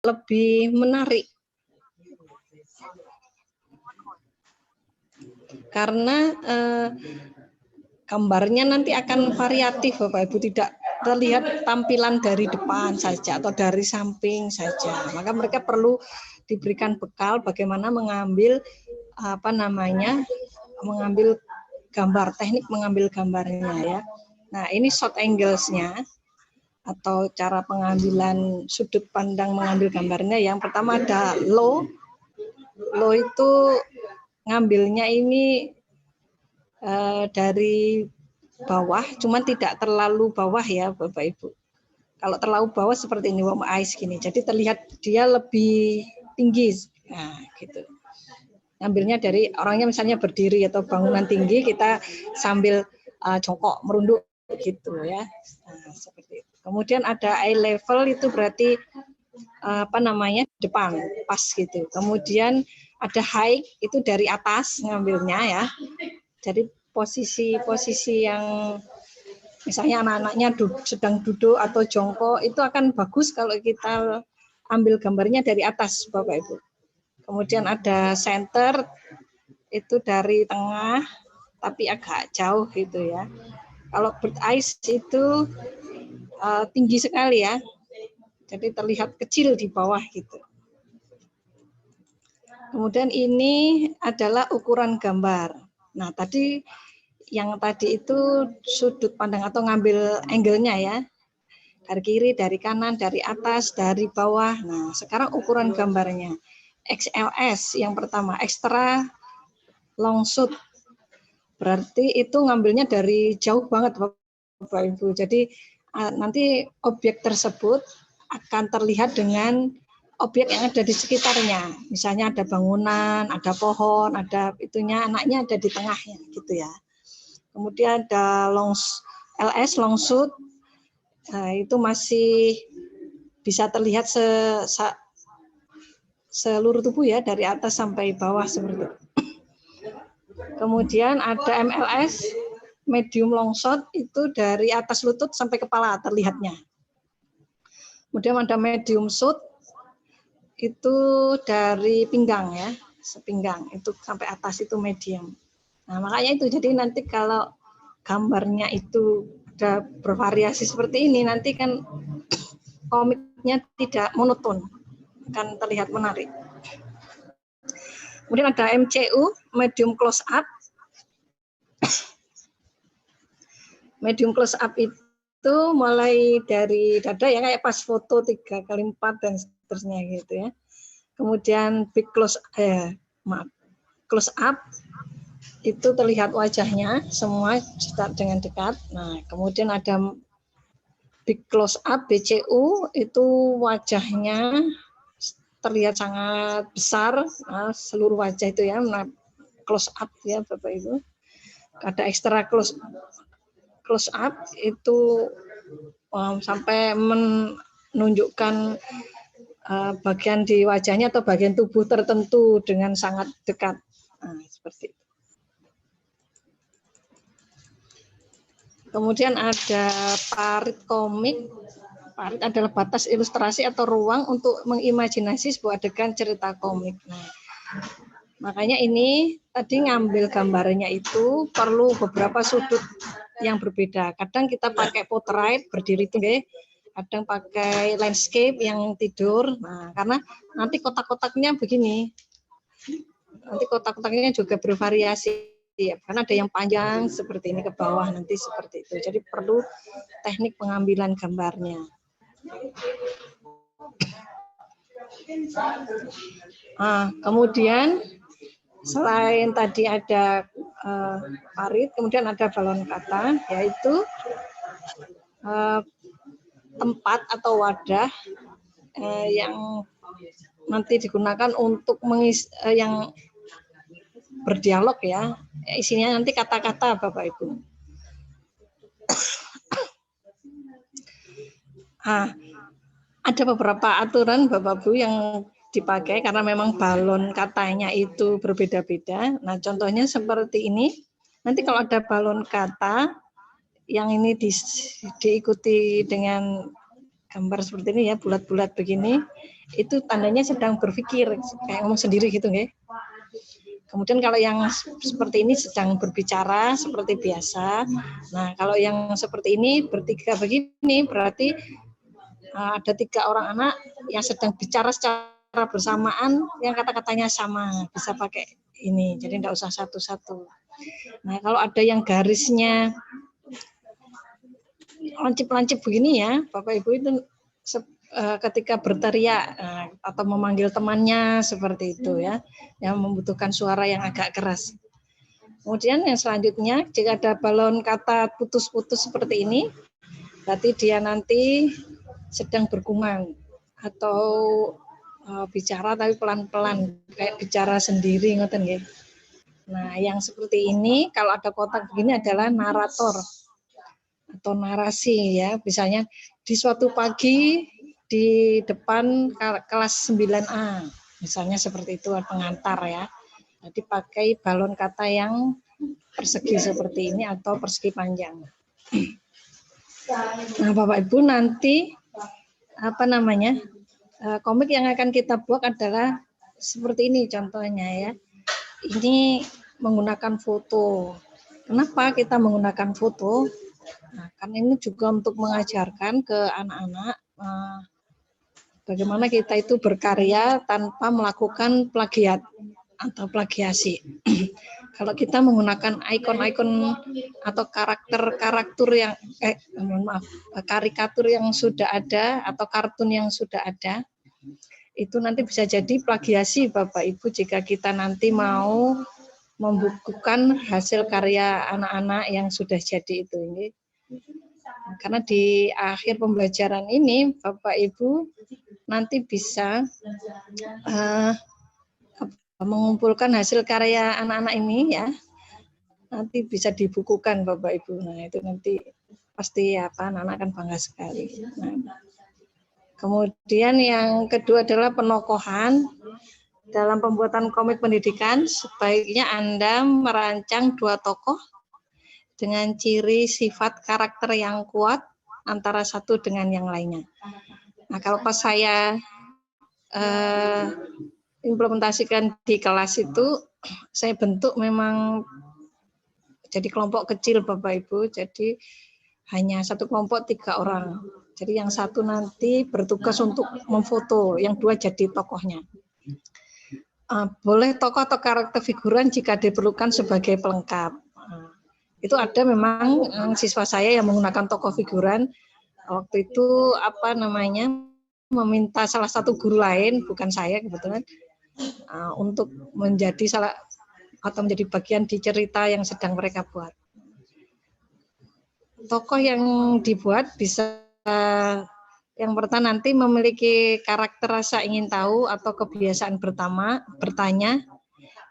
lebih menarik. Karena gambarnya nanti akan variatif Bapak Ibu, tidak terlihat tampilan dari depan saja atau dari samping saja. Maka mereka perlu diberikan bekal bagaimana mengambil mengambil gambar, teknik mengambil gambarnya ya. Nah, ini short angles-nya atau cara pengambilan sudut pandang mengambil gambarnya. Yang pertama ada low. Low itu ngambilnya ini dari bawah, cuman tidak terlalu bawah ya Bapak Ibu. Kalau terlalu bawah seperti ini, warm eyes gini, jadi terlihat dia lebih tinggi. Nah, gitu. Ngambilnya dari orangnya misalnya berdiri atau bangunan tinggi, kita sambil jongkok merunduk gitu ya. Nah, seperti itu. Kemudian ada eye level, itu berarti depan pas gitu. Kemudian ada high, itu dari atas ngambilnya ya. Jadi posisi yang misalnya anak-anaknya sedang duduk atau jongkok, itu akan bagus kalau kita ambil gambarnya dari atas Bapak Ibu. Kemudian ada center, itu dari tengah tapi agak jauh gitu ya. Kalau bird eyes itu tinggi sekali ya, jadi terlihat kecil di bawah gitu. Kemudian ini adalah ukuran gambar. Nah, yang tadi itu sudut pandang atau ngambil angle-nya ya. Dari kiri, dari kanan, dari atas, dari bawah. Nah, sekarang ukuran gambarnya. XLS yang pertama, extra long shoot. Berarti itu ngambilnya dari jauh banget Bapak Ibu. Jadi nanti objek tersebut akan terlihat dengan objek yang ada di sekitarnya. Misalnya ada bangunan, ada pohon, ada itunya, anaknya ada di tengahnya gitu ya. Kemudian ada LS long shoot, itu masih bisa terlihat seluruh tubuh ya, dari atas sampai bawah seperti itu. Kemudian ada MLS medium long shot, itu dari atas lutut sampai kepala terlihatnya. Kemudian ada medium shoot, itu dari pinggang ya, sepinggang itu sampai atas itu medium. Nah, makanya itu, jadi nanti kalau gambarnya itu ada bervariasi seperti ini, nanti kan komiknya tidak monoton, akan terlihat menarik. Kemudian ada MCU, medium close up. Medium close up itu mulai dari dada ya, kayak pas foto 3x4 dan seterusnya gitu ya. Kemudian big close up, itu terlihat wajahnya semua dengan dekat. Nah, kemudian ada big close up BCU, itu wajahnya terlihat sangat besar, seluruh wajah itu ya, close up ya Bapak Ibu. Ada extra close up itu sampai menunjukkan bagian di wajahnya atau bagian tubuh tertentu dengan sangat dekat. Nah, seperti itu. Kemudian ada parit komik. Parit adalah batas ilustrasi atau ruang untuk mengimajinasi sebuah adegan cerita komik. Nah, makanya ini tadi ngambil gambarnya itu perlu beberapa sudut yang berbeda. Kadang kita pakai portrait berdiri tinggi, kadang pakai landscape yang tidur. Nah, karena nanti kotak-kotaknya begini. Nanti kotak-kotaknya juga bervariasi. Ya, karena ada yang panjang seperti ini ke bawah, nanti seperti itu. Jadi perlu teknik pengambilan gambarnya. Kemudian selain tadi ada parit, kemudian ada balon kata, yaitu tempat atau wadah yang nanti digunakan untuk yang berdialog ya, isinya nanti kata-kata Bapak Ibu. Ada beberapa aturan Bapak Ibu yang dipakai karena memang balon katanya itu berbeda-beda. Nah, contohnya seperti ini. Nanti kalau ada balon kata yang ini diikuti dengan gambar seperti ini ya, bulat-bulat begini, itu tandanya sedang berpikir, kayak ngomong sendiri gitu nggih. Kemudian kalau yang seperti ini sedang berbicara seperti biasa. Nah, kalau yang seperti ini bertiga begini berarti ada 3 orang anak yang sedang bicara secara bersamaan, yang kata-katanya sama, bisa pakai ini, jadi tidak usah satu-satu. Nah, kalau ada yang garisnya lancip-lancip begini ya, Bapak Ibu itu ketika berteriak atau memanggil temannya seperti itu ya, yang membutuhkan suara yang agak keras. Kemudian yang selanjutnya, jika ada balon kata putus-putus seperti ini, berarti dia nanti sedang bergumam atau bicara tapi pelan-pelan, kayak bicara sendiri, ngoten nggih. Nah, yang seperti ini kalau ada kotak begini adalah narator atau narasi ya, misalnya di suatu pagi di depan kelas 9A, misalnya seperti itu, pengantar ya. Jadi pakai balon kata yang persegi seperti ini atau persegi panjang. Nah, Bapak Ibu, nanti komik yang akan kita buat adalah seperti ini contohnya ya. Ini menggunakan foto. Kenapa kita menggunakan foto? Nah, kan ini juga untuk mengajarkan ke anak-anak bagaimana kita itu berkarya tanpa melakukan plagiat atau plagiasi. Kalau kita menggunakan ikon-ikon atau karakter yang karikatur yang sudah ada atau kartun yang sudah ada, itu nanti bisa jadi plagiasi Bapak Ibu jika kita nanti mau membukukan hasil karya anak-anak yang sudah jadi itu ini. Karena di akhir pembelajaran ini Bapak Ibu nanti bisa mengumpulkan hasil karya anak-anak ini ya, nanti bisa dibukukan Bapak Ibu. Nah, itu nanti pasti anak-anak akan bangga sekali. Nah, kemudian yang kedua adalah penokohan. Dalam pembuatan komik pendidikan, sebaiknya Anda merancang 2 tokoh dengan ciri sifat karakter yang kuat antara satu dengan yang lainnya. Nah, kalau pas saya implementasikan di kelas itu, saya bentuk memang jadi kelompok kecil Bapak Ibu, jadi hanya satu kelompok 3 orang. Jadi yang satu nanti bertugas untuk memfoto, yang 2 jadi tokohnya. Boleh tokoh atau karakter figuran jika diperlukan sebagai pelengkap. Itu ada memang siswa saya yang menggunakan tokoh figuran. Waktu itu meminta salah satu guru lain, bukan saya kebetulan, untuk menjadi menjadi bagian di cerita yang sedang mereka buat. Tokoh yang dibuat bisa yang pertama nanti memiliki karakter rasa ingin tahu atau kebiasaan bertanya.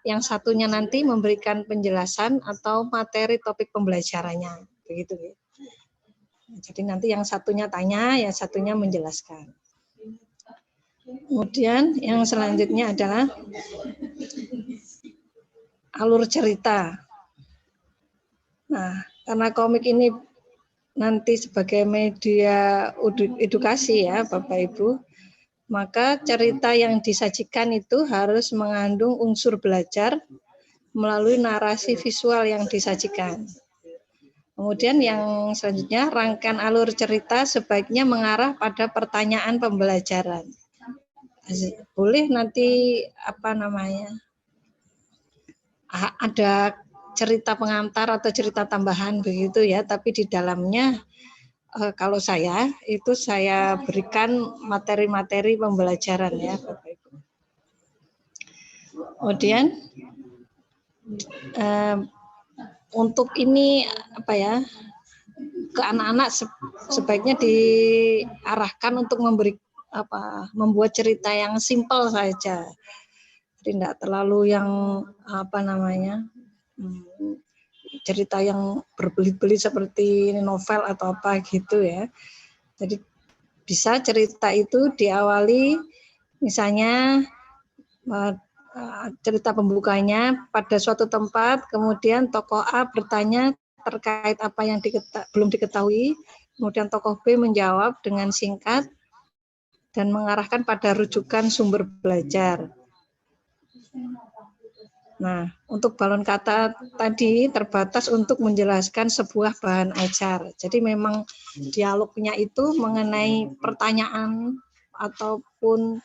Yang satunya nanti memberikan penjelasan atau materi topik pembelajarannya. Begitu. Jadi nanti yang satunya tanya, yang satunya menjelaskan. Kemudian yang selanjutnya adalah alur cerita. Nah, karena komik ini nanti sebagai media edukasi ya Bapak Ibu, maka cerita yang disajikan itu harus mengandung unsur belajar melalui narasi visual yang disajikan. Kemudian yang selanjutnya, rangkaian alur cerita sebaiknya mengarah pada pertanyaan pembelajaran. Boleh nanti ada cerita pengantar atau cerita tambahan begitu ya, tapi di dalamnya kalau saya berikan materi-materi pembelajaran ya Bapak Ibu. Kemudian untuk ini ke anak-anak sebaiknya diarahkan untuk membuat cerita yang simpel saja. Tidak terlalu yang cerita yang berbelit-belit seperti novel atau apa gitu ya. Jadi bisa cerita itu diawali misalnya cerita pembukanya pada suatu tempat, kemudian tokoh A bertanya terkait apa yang belum diketahui, kemudian tokoh B menjawab dengan singkat, dan mengarahkan pada rujukan sumber belajar. Nah, untuk balon kata tadi terbatas untuk menjelaskan sebuah bahan ajar. Jadi memang dialognya itu mengenai pertanyaan ataupun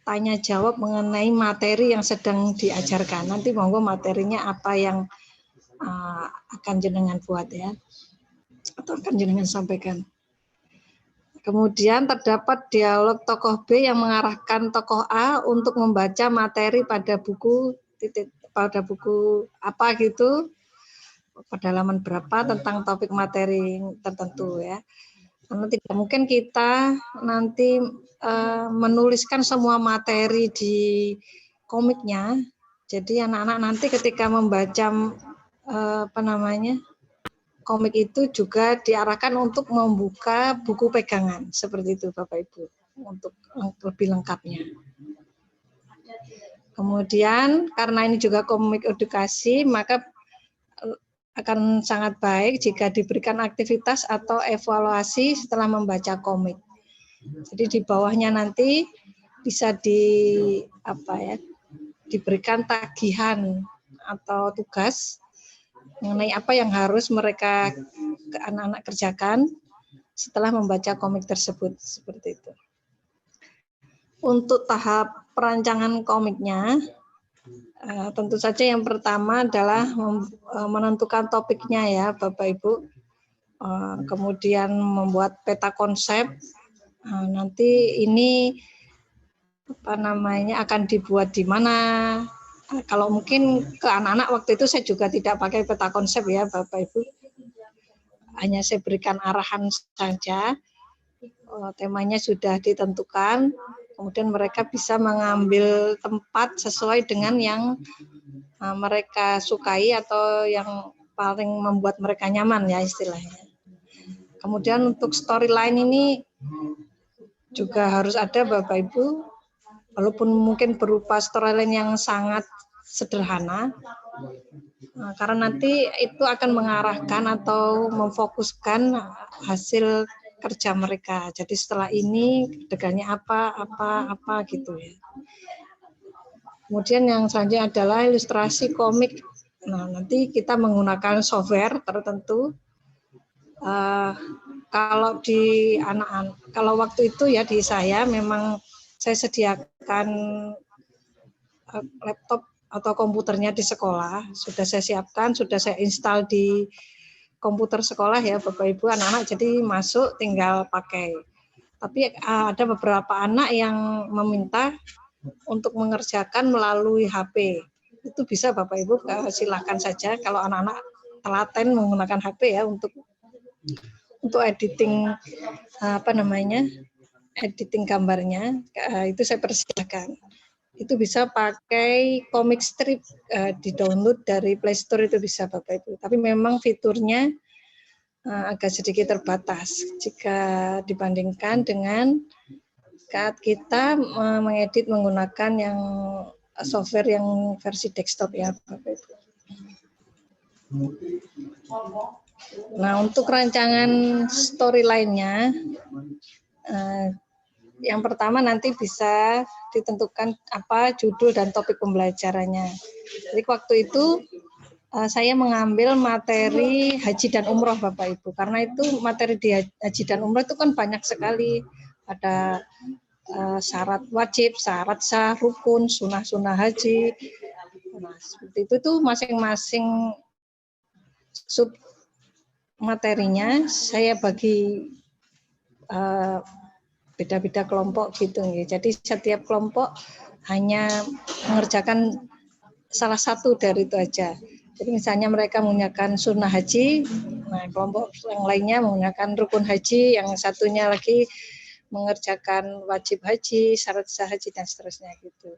tanya jawab mengenai materi yang sedang diajarkan. Nanti monggo materinya apa yang akan jenengan buat ya, atau akan jenengan sampaikan. Kemudian terdapat dialog tokoh B yang mengarahkan tokoh A untuk membaca materi pada buku apa gitu, pada halaman berapa tentang topik materi tertentu ya. Karena tidak mungkin kita nanti menuliskan semua materi di komiknya. Jadi anak-anak nanti ketika membaca komik itu juga diarahkan untuk membuka buku pegangan seperti itu Bapak Ibu untuk lebih lengkapnya. Kemudian karena ini juga komik edukasi, maka akan sangat baik jika diberikan aktivitas atau evaluasi setelah membaca komik. Jadi di bawahnya nanti bisa diberikan tagihan atau tugas mengenai apa yang harus mereka anak-anak kerjakan setelah membaca komik tersebut, seperti itu. Untuk tahap perancangan komiknya, tentu saja yang pertama adalah menentukan topiknya ya Bapak Ibu, kemudian membuat peta konsep. Nanti ini akan dibuat di mana. Kalau mungkin ke anak-anak waktu itu saya juga tidak pakai peta konsep ya Bapak Ibu, hanya saya berikan arahan saja, temanya sudah ditentukan, kemudian mereka bisa mengambil tempat sesuai dengan yang mereka sukai atau yang paling membuat mereka nyaman ya istilahnya. Kemudian untuk storyline ini juga harus ada Bapak Ibu, walaupun mungkin berupa storyline yang sangat sederhana, karena nanti itu akan mengarahkan atau memfokuskan hasil kerja mereka. Jadi setelah ini adegannya apa gitu ya. Kemudian yang selanjutnya adalah ilustrasi komik. Nah, nanti kita menggunakan software tertentu. Kalau di anak-anak, kalau waktu itu ya di saya memang saya sediakan laptop atau komputernya di sekolah, sudah saya siapkan, sudah saya install di komputer sekolah ya Bapak Ibu, anak-anak jadi masuk tinggal pakai. Tapi ada beberapa anak yang meminta untuk mengerjakan melalui HP. Itu bisa Bapak Ibu, silakan saja kalau anak-anak telaten menggunakan HP ya untuk editing editing gambarnya, itu saya persilakan. Itu bisa pakai comic strip, di-download dari Play Store itu bisa Bapak Ibu. Tapi memang fiturnya agak sedikit terbatas jika dibandingkan dengan saat kita mengedit menggunakan yang software yang versi desktop ya Bapak Ibu. Nah, untuk rancangan storyline-nya, yang pertama nanti bisa ditentukan apa judul dan topik pembelajarannya. Jadi waktu itu saya mengambil materi haji dan umroh Bapak Ibu, karena itu materi di haji dan umroh itu kan banyak sekali, ada syarat wajib, syarat sah, rukun, sunah haji. Nah, seperti itu tuh masing-masing sub materinya saya bagi beda-beda kelompok gitu ya. Jadi setiap kelompok hanya mengerjakan salah satu dari itu aja. Jadi misalnya mereka menggunakan sunnah haji, nah kelompok yang lainnya menggunakan rukun haji, yang satunya lagi mengerjakan wajib haji, syarat sah haji dan seterusnya gitu.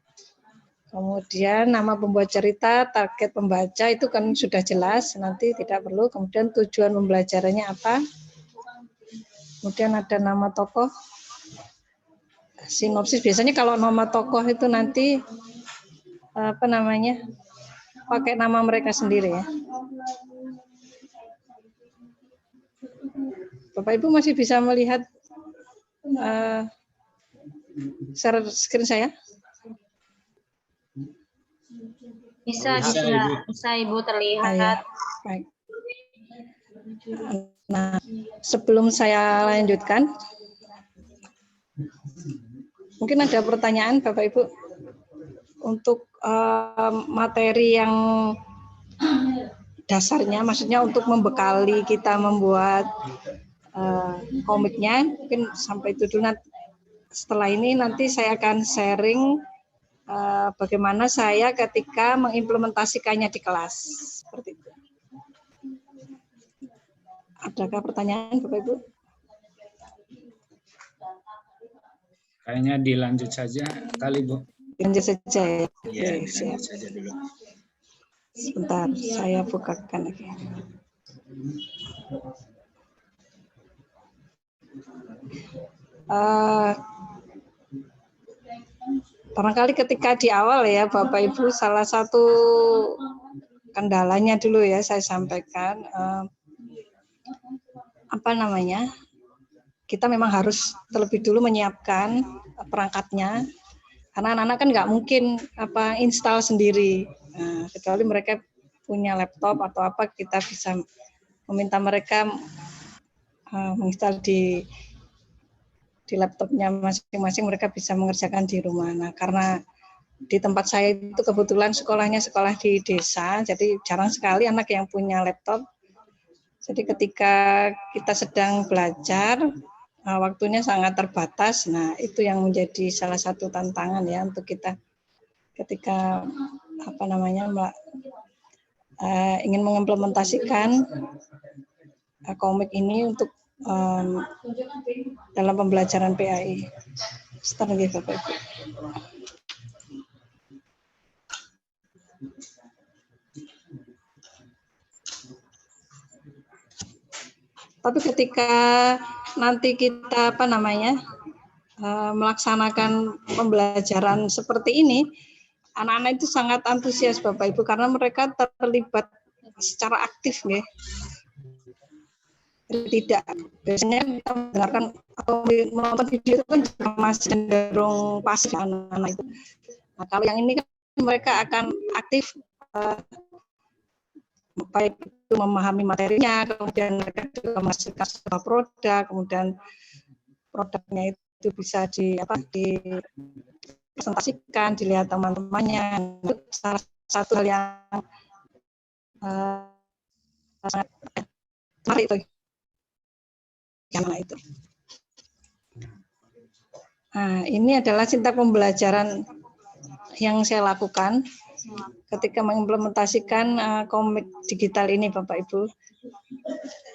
Kemudian nama pembuat cerita, target pembaca itu kan sudah jelas, nanti tidak perlu. Kemudian tujuan pembelajarannya apa? Kemudian ada nama tokoh, sinopsis. Biasanya kalau nama tokoh itu nanti pakai nama mereka sendiri ya. Bapak Ibu masih bisa melihat share screen saya? Bisa Ibu terlihat. Ya. Baik. Nah, sebelum saya lanjutkan, mungkin ada pertanyaan Bapak Ibu untuk materi yang dasarnya, maksudnya untuk membekali kita membuat komiknya, mungkin sampai itu dulu. Setelah ini nanti saya akan sharing bagaimana saya ketika mengimplementasikannya di kelas, seperti itu. Adakah pertanyaan Bapak Ibu? Kayaknya dilanjut saja kali Bu. Lanjut saja ya. Iya, Siap. lanjut saja dulu. Sebentar, saya bukakan lagi. Barangkali ketika di awal ya Bapak Ibu, salah satu kendalanya dulu ya saya sampaikan, kita memang harus terlebih dulu menyiapkan perangkatnya, karena anak-anak kan nggak mungkin install sendiri. Nah, kecuali mereka punya laptop atau apa, kita bisa meminta mereka menginstal di laptopnya masing-masing, mereka bisa mengerjakan di rumah. Nah, karena di tempat saya itu kebetulan sekolahnya sekolah di desa, jadi jarang sekali anak yang punya laptop. Jadi ketika kita sedang belajar, waktunya sangat terbatas. Nah, itu yang menjadi salah satu tantangan ya untuk kita ketika ingin mengimplementasikan komik ini untuk dalam pembelajaran PAI. Sebentar lagi Bapak Ibu. Tapi ketika nanti kita melaksanakan pembelajaran seperti ini, anak-anak itu sangat antusias Bapak Ibu, karena mereka terlibat secara aktif ya. Tidak, biasanya kita mendengarkan atau menonton video itu kan juga masih cenderung pasif anak-anak itu. Nah, kalau yang ini kan mereka akan aktif, baik itu memahami materinya, kemudian mereka juga menghasilkan sebuah produk, kemudian produknya itu bisa dipresentasikan, dilihat teman-temannya. Itu salah satu hal yang sangat menarik itu. Nah, ini adalah sintak pembelajaran yang saya lakukan ketika mengimplementasikan komik digital ini Bapak Ibu.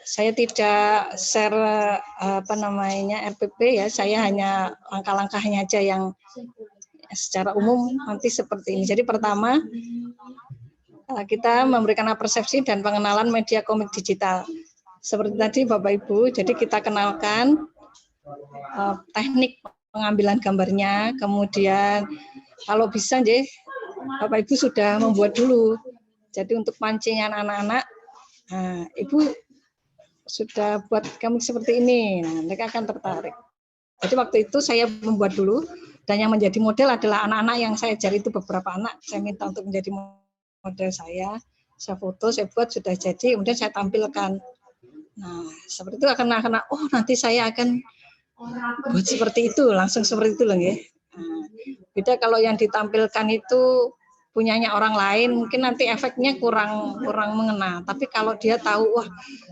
Saya tidak share RPP ya, saya hanya langkah-langkahnya aja yang secara umum nanti seperti ini. Jadi pertama kita memberikan persepsi dan pengenalan media komik digital. Seperti tadi Bapak Ibu, jadi kita kenalkan teknik pengambilan gambarnya, kemudian kalau bisa Bapak Ibu sudah membuat dulu. Jadi untuk pancingan anak-anak, Ibu sudah buat komik seperti ini, nah, mereka akan tertarik. Jadi waktu itu saya membuat dulu, dan yang menjadi model adalah anak-anak yang saya ajar itu beberapa anak, saya minta untuk menjadi model saya foto, saya buat sudah jadi, kemudian saya tampilkan. Nah, seperti itu karena oh nanti saya akan buat seperti itu, langsung seperti itu loh ya. Nah, beda kalau yang ditampilkan itu punyanya orang lain, mungkin nanti efeknya kurang mengena. Tapi kalau dia tahu, wah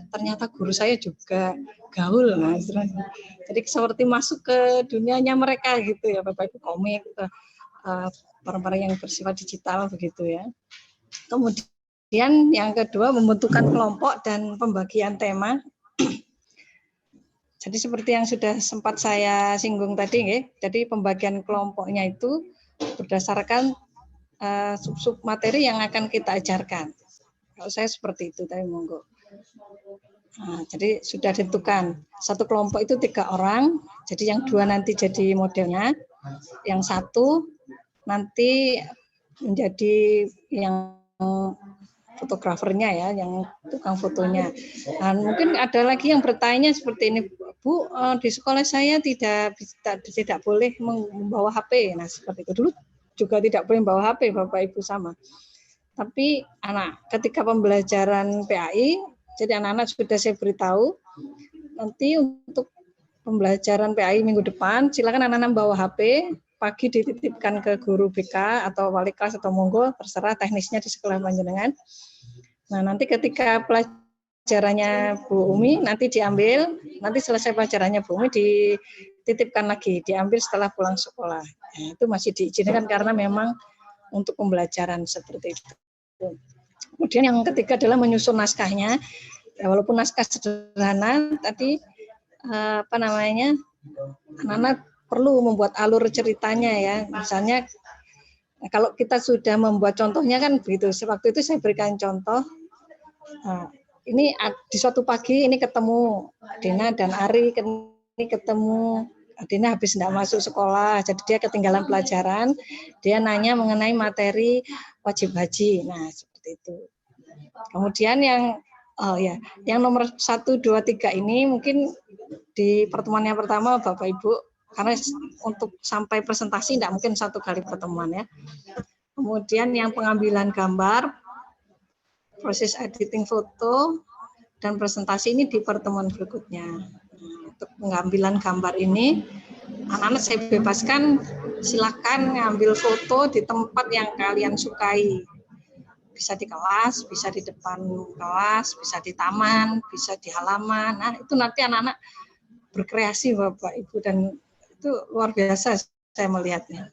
ternyata guru saya juga gaul, nah, jadi seperti masuk ke dunianya mereka gitu ya, Bapak Ibu, komik, barang-barang yang bersifat digital begitu ya. Kemudian yang kedua, membentukkan kelompok dan pembagian tema. Jadi seperti yang sudah sempat saya singgung tadi, ya. Jadi pembagian kelompoknya itu berdasarkan sub-sub materi yang akan kita ajarkan. Kalau saya seperti itu, tapi monggo. Nah, jadi sudah ditentukan satu kelompok itu 3 orang, jadi yang 2 nanti jadi modelnya, yang 1 nanti menjadi yang fotografernya ya, yang tukang fotonya. Nah, mungkin ada lagi yang bertanya seperti ini, Bu, di sekolah saya tidak boleh membawa HP. Nah, seperti itu. Dulu juga tidak boleh membawa HP, Bapak Ibu sama. Tapi ketika pembelajaran PAI, jadi anak-anak sudah saya beritahu, nanti untuk pembelajaran PAI minggu depan, silakan anak-anak bawa HP, pagi dititipkan ke guru BK atau wali kelas atau monggo, terserah teknisnya di sekolah panjenengan. Nah, nanti ketika pelajarannya Bu Umi, nanti diambil, nanti selesai pelajarannya Bu Umi dititipkan lagi, diambil setelah pulang sekolah. Nah, itu masih diizinkan karena memang untuk pembelajaran seperti itu. Kemudian yang ketiga adalah menyusun naskahnya. Ya, walaupun naskah sederhana, tadi anak-anak perlu membuat alur ceritanya ya. Misalnya kalau kita sudah membuat contohnya kan begitu. Waktu itu saya berikan contoh. Ini di suatu pagi ini ketemu Dina dan Ari, ini ketemu Dina habis tidak masuk sekolah, jadi dia ketinggalan pelajaran. Dia nanya mengenai materi wajib haji. Nah, seperti itu. Kemudian yang nomor 1, 2, 3 ini mungkin di pertemuan yang pertama Bapak Ibu, karena untuk sampai presentasi tidak mungkin 1 kali pertemuan ya. Kemudian yang pengambilan gambar, proses editing foto, dan presentasi ini di pertemuan berikutnya. Untuk pengambilan gambar ini, anak-anak saya bebaskan, silakan ngambil foto di tempat yang kalian sukai. Bisa di kelas, bisa di depan kelas, bisa di taman, bisa di halaman. Nah, itu nanti anak-anak berkreasi Bapak Ibu, dan itu luar biasa saya melihatnya.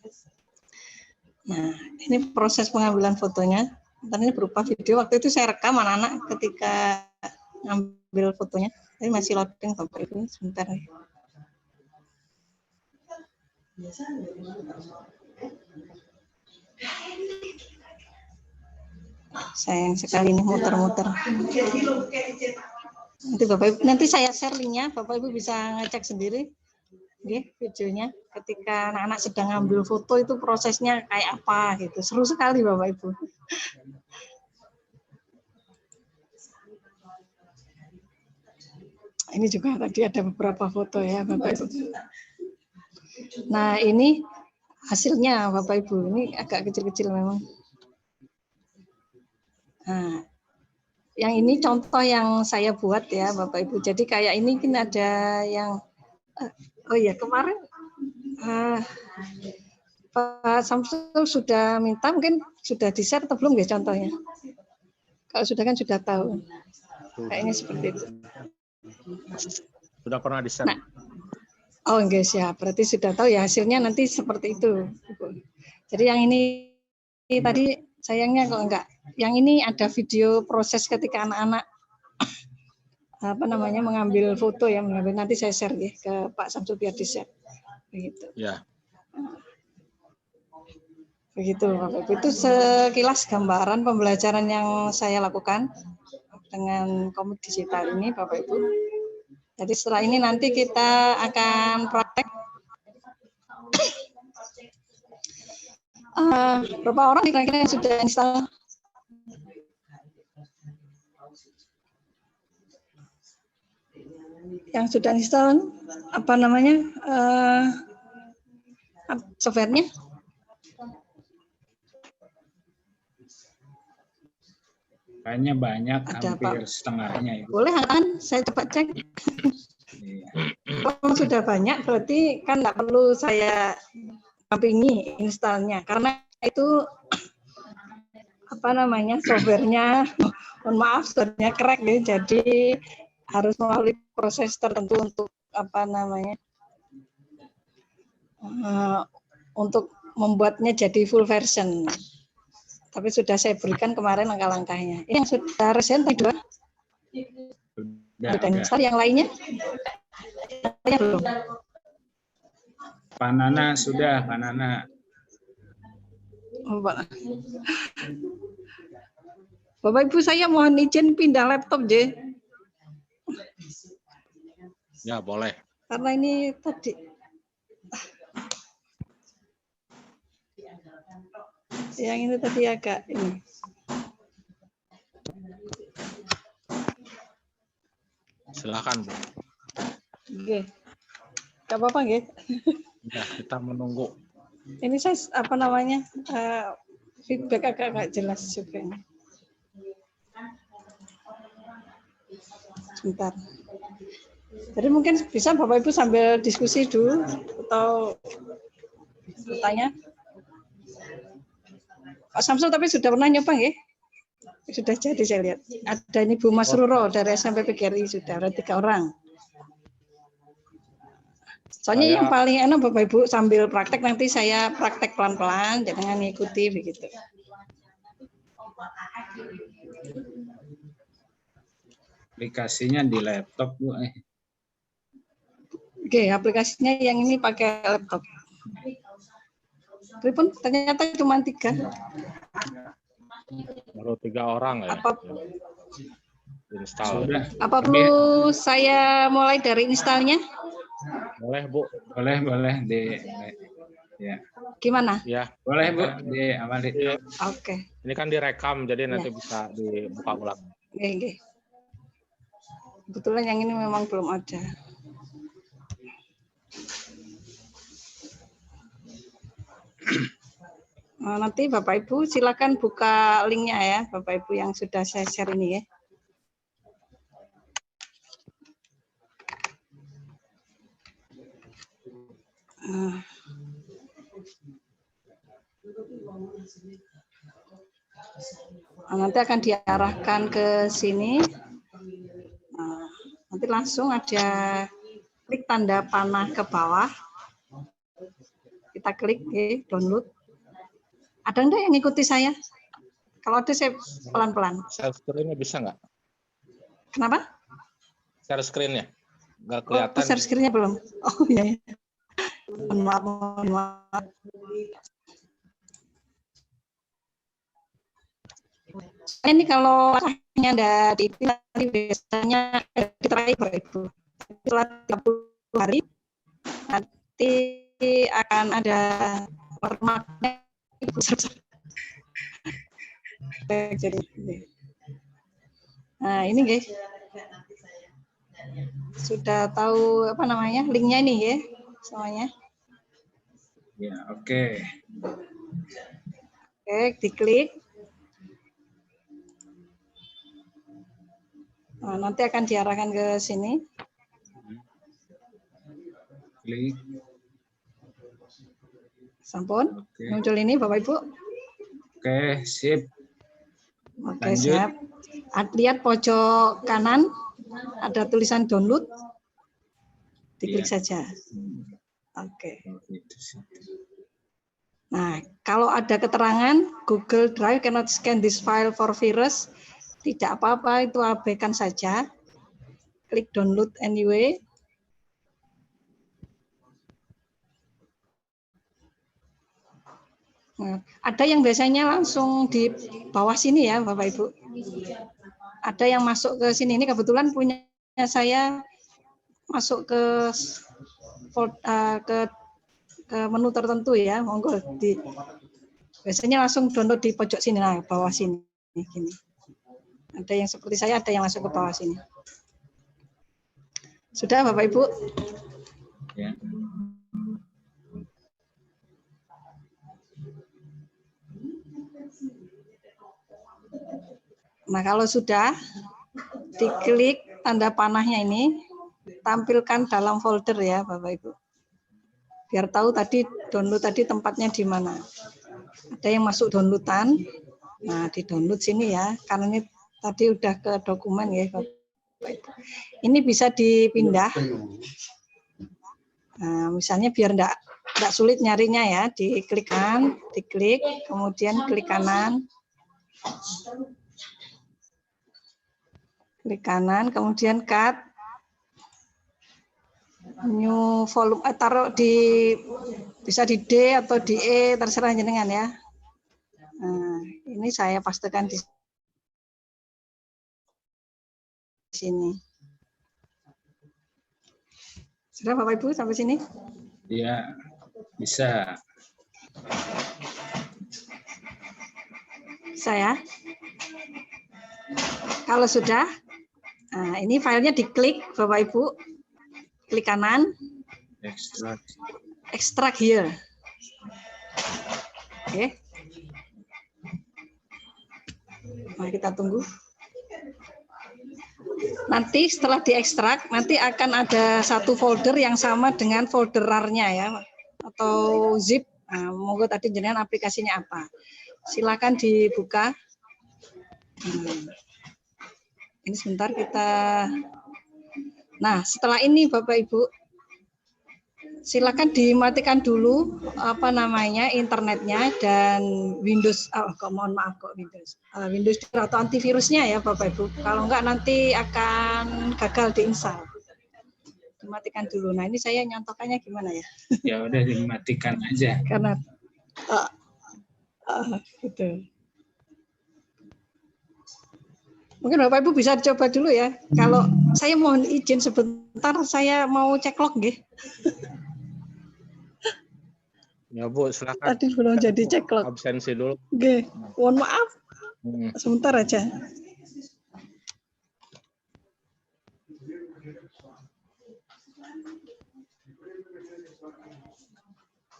Nah, ini proses pengambilan fotonya. Dan ini berupa video. Waktu itu saya rekam anak-anak ketika ngambil fotonya. Ini masih loading Bapak Ibu, sebentar nih. Sayang sekali ini muter-muter. Nanti Bapak Ibu, nanti saya share linknya, Bapak Ibu bisa ngecek sendiri. Videonya ketika anak-anak sedang ngambil foto itu prosesnya kayak apa gitu. Seru sekali Bapak Ibu. Ini juga tadi ada beberapa foto ya Bapak Ibu. Nah, ini hasilnya Bapak Ibu. Ini agak kecil-kecil memang. Nah, yang ini contoh yang saya buat ya Bapak Ibu. Jadi kayak ini kan ada yang kemarin Pak Samsul sudah minta, mungkin sudah di-share atau belum ya contohnya? Kalau sudah kan sudah tahu. Kayaknya seperti itu. Sudah pernah di-share. Nah, enggak siap. Berarti sudah tahu ya hasilnya nanti seperti itu. Jadi yang ini tadi sayangnya kok enggak. Yang ini ada video proses ketika anak-anak mengambil foto ya, nanti saya share ya ke Pak Samsul biar di-share. Begitu. Ya. Begitu Bapak Ibu. Itu sekilas gambaran pembelajaran yang saya lakukan dengan komik digital ini Bapak Ibu. Jadi setelah ini nanti kita akan praktek. Berapa orang kira-kira yang sudah install? Yang sudah install softwarenya? Kayaknya banyak, hampir setengahnya itu. Boleh kan? Saya cepat cek. Kalau sudah banyak berarti kan nggak perlu saya dampingi installnya, karena itu softwarenya, mohon maaf, softwarenya crack ya, jadi harus melalui proses tertentu untuk untuk membuatnya jadi full version. Tapi sudah saya berikan kemarin langkah-langkahnya. Ini yang sudah resen kedua. Sudah install, yang lainnya? Belum. Pak Nana sudah, Pak Nana. Bapak Ibu, saya mohon izin pindah laptop, J. Ya, boleh. Karena ini tadi yang ini tadi agak ini. Silakan, Bu. Oke. Gak apa-apa, nggih. Ya, kita menunggu. Ini saya apa namanya? Feedback agak jelas juga ini. Sebentar. Jadi mungkin bisa Bapak Ibu sambil diskusi dulu atau bertanya. Pak Samsul tapi sudah pernah nyoba ya? Sudah jadi saya lihat. Ada ini Bu Masruro dari SMP PGRI sudah ada 3 orang. Soalnya yang paling enak Bapak Ibu sambil praktek nanti saya praktek pelan-pelan jangan ngikuti begitu. Aplikasinya di laptop, Bu. Oke, aplikasinya yang ini pakai laptop. Pripun ternyata cuma 3. Baru 3 orang ya. Install. Apa perlu saya mulai dari installnya? Boleh, Bu. Boleh ya. Gimana? Ya. Boleh, Bu. Diawali. Oke. Ini kan direkam jadi nanti bisa dibuka ulang. Oke. Kebetulan yang ini memang belum ada. Nanti Bapak Ibu silakan buka linknya ya, Bapak Ibu yang sudah saya share ini ya. Nanti akan diarahkan ke sini. Nanti langsung ada klik tanda panah ke bawah. Kita klik download. Ada enggak yang ngikuti saya? Kalau ada saya pelan-pelan. Share screen-nya bisa nggak? Kenapa? Share screen-nya. Nggak kelihatan. Share screen-nya belum. Oh iya. Mohon maaf. Ini kalau hanya ada di nanti biasanya diterai Bapak Ibu. Setelah 30 hari nanti akan ada watermark-nya. Jadi, nah ini guys, sudah tahu apa namanya linknya ini ya semuanya. Ya, oke. Oke, diklik. Nah, nanti akan diarahkan ke sini. Klik. Sampun, Oke. muncul ini Bapak Ibu. Oke, sip. Oke, Lanjut. siap. Lihat pojok kanan ada tulisan download. Diklik saja. Oke. Nah, kalau ada keterangan Google Drive cannot scan this file for virus, tidak apa-apa, itu abaikan saja. Klik download anyway. Nah, ada yang biasanya langsung di bawah sini ya Bapak Ibu. Ada yang masuk ke sini, ini kebetulan punya saya masuk ke menu tertentu ya, monggo biasanya langsung download di pojok sini, nah bawah sini. Gini. Ada yang seperti saya, ada yang masuk ke bawah sini. Sudah Bapak Ibu? Ya. Nah, kalau sudah, diklik tanda panahnya ini, tampilkan dalam folder ya, Bapak Ibu. Biar tahu tadi download tadi tempatnya di mana. Ada yang masuk downloadan, nah di download sini ya, karena ini tadi udah ke dokumen ya, Bapak Ibu. Ini bisa dipindah. Nah, misalnya biar enggak sulit nyarinya ya, diklik kanan, diklik, kemudian klik kanan. Klik kanan, kemudian cut, new volume, taruh di bisa di D atau di E, terserah jenengan ya. Nah, ini saya pastikan di sini. Sudah Bapak Ibu sampai sini? Iya, bisa. Saya. Kalau sudah, nah ini filenya diklik Bapak Ibu. klik kanan, Ekstrak. extract here. Oke. Nah, kita tunggu. Nanti setelah diekstrak, nanti akan ada satu folder yang sama dengan folder RAR-nya ya, atau zip. Nah, monggo tadi jenengan aplikasinya apa? Silakan dibuka. Ini sebentar kita. Nah, setelah ini Bapak Ibu, silakan dimatikan dulu internetnya dan Windows. Mohon maaf kok Windows atau antivirusnya ya Bapak Ibu. Kalau enggak nanti akan gagal diinstal. Dimatikan dulu. Nah, ini saya nyontokannya gimana ya? Ya udah dimatikan aja. Karena gitu. Mungkin Bapak Ibu bisa coba dulu ya. Kalau saya mohon izin sebentar, saya mau cek log nggih. Ya Bu, silakan. Tadi belum jadi cek log. Absensi dulu. Oke, mohon maaf. Sebentar aja.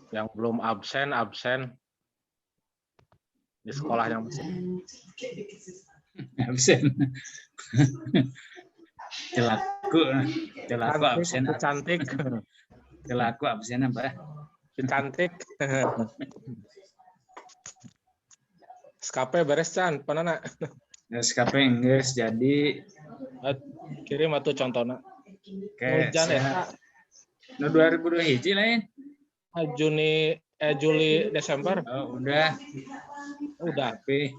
Yang belum absen di sekolah yang masih Absen. Celaku absen. cantik. Celaku absen apa? Cantik. SKP beres Chan, panana? SKP Inggris jadi Kirim atau contohnya. kayak Hujan ya. No 2021 lain. Juli Desember. Oh, udah. Tapi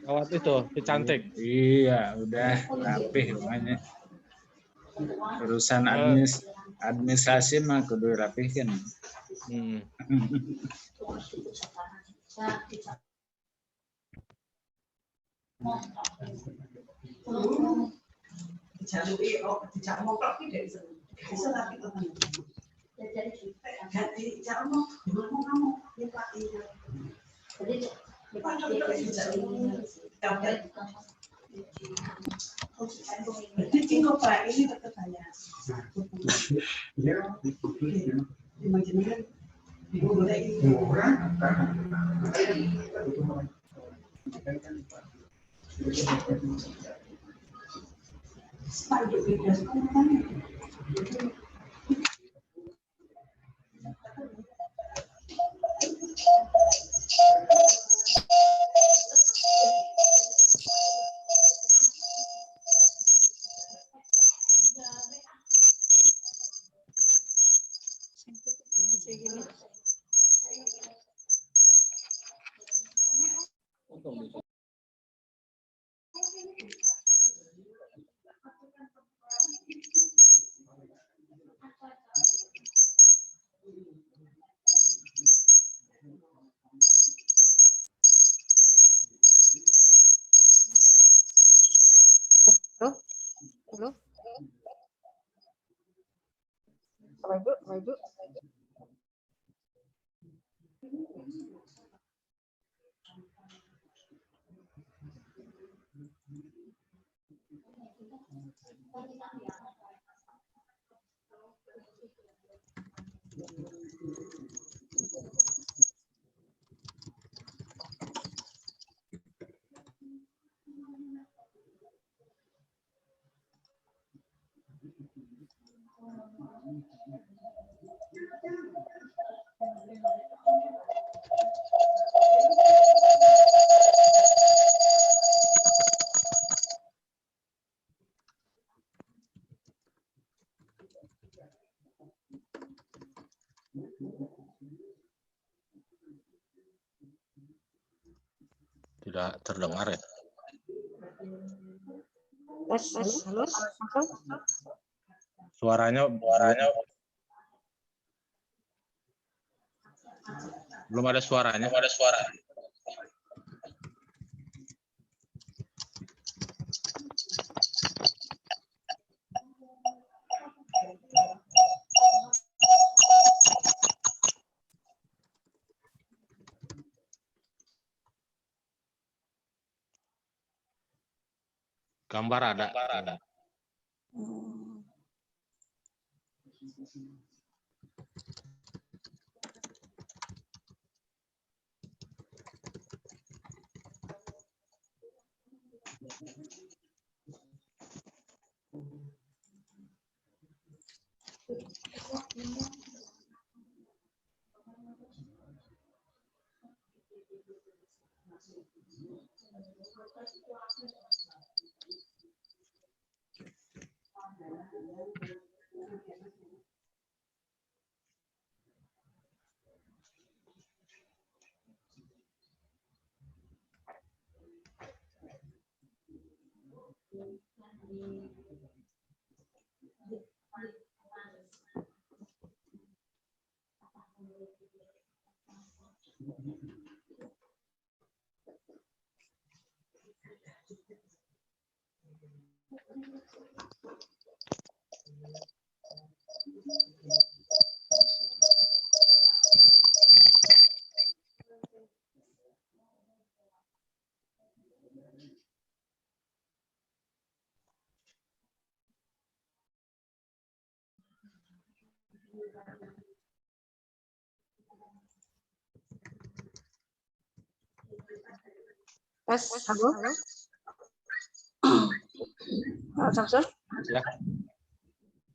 lewat itu, cantik. Iya, udah rapih pokoknya. Urusan administrasi mah kudu rapihkan. Halo. Bapak Ibu. Tidak terdengar ya. Halo. Suaranya belum ada suaranya. Gambar ada. Tes, halo. Samsul? Ya,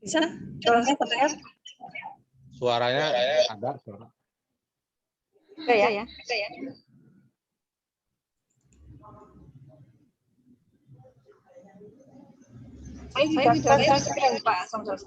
Bisa? Suaranya terdengar? suaranya ada. Oke ya. Saya juga screen Pak Samsul.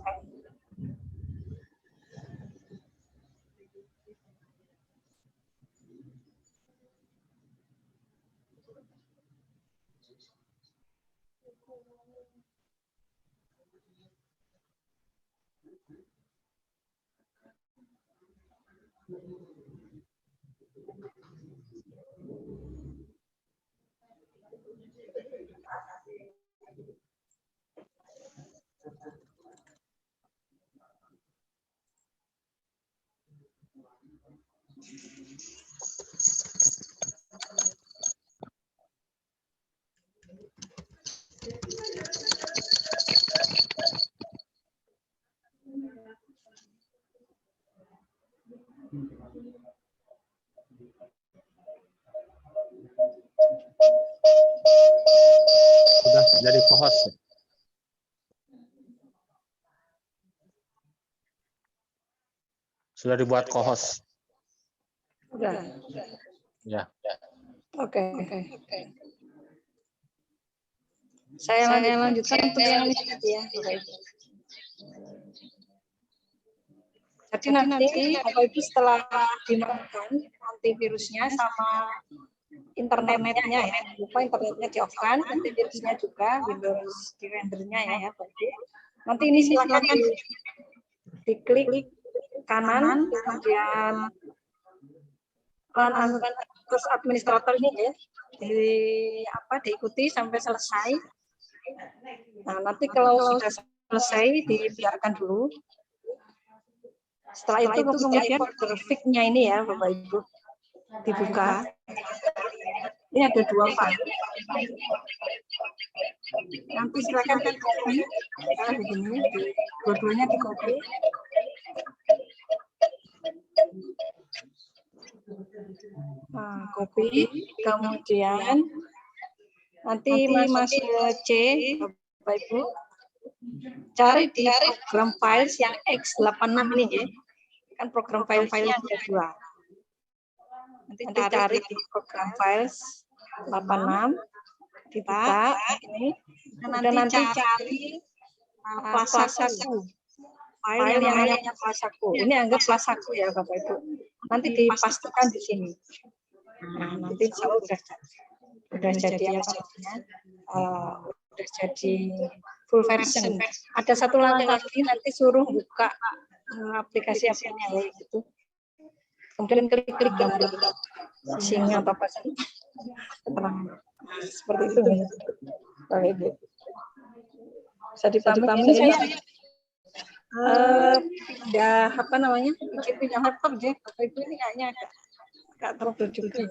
Sudah jadi co-host. Sudah dibuat co-host. Udah. Ya. Oke. Saya lanjutkan untuk yang ini ya. Jadi nanti Bapak Ibu setelah dimakan antivirusnya sama internetnya ya, lupa internetnya di-off-kan, antivirusnya juga, Windows di rendernya ya Bapak Ibu. Nanti ini silakan diklik kanan, kemudian terus administrator ini ya, diikuti sampai selesai. Nah, nanti kalau sudah selesai dibiarkan dulu. Setelah itu kemudian grafiknya ini ya Bapak Ibu dibuka. Ini ada 2 file. Nanti silakan di-copy. Begini, dua-duanya di-copy. Nah, copy, kemudian nanti masuk ke C, Bapak Ibu, cari di program files yang X86 ini ya. Kan program filenya ada 2. Nanti cari di program files 86, dibuka ini, dan nanti cari Plasaku. File yang namanya Plasaku. Ini anggap Plasaku ya Bapak Ibu. Nanti dipastikan di sini. Nah, nanti insya Allah udah jadi apa namanya? Udah jadi full version. Ada satu lagi nanti suruh buka aplikasi-aplikasinya gitu. Kemudian klik gambar singa atau apa saja. Seperti itu. Bapak Ibu. Bisa dipahami saya. Pindah apa namanya? Pindah laptop ya. Bapak Ibu ini kayaknya agak trouble juga.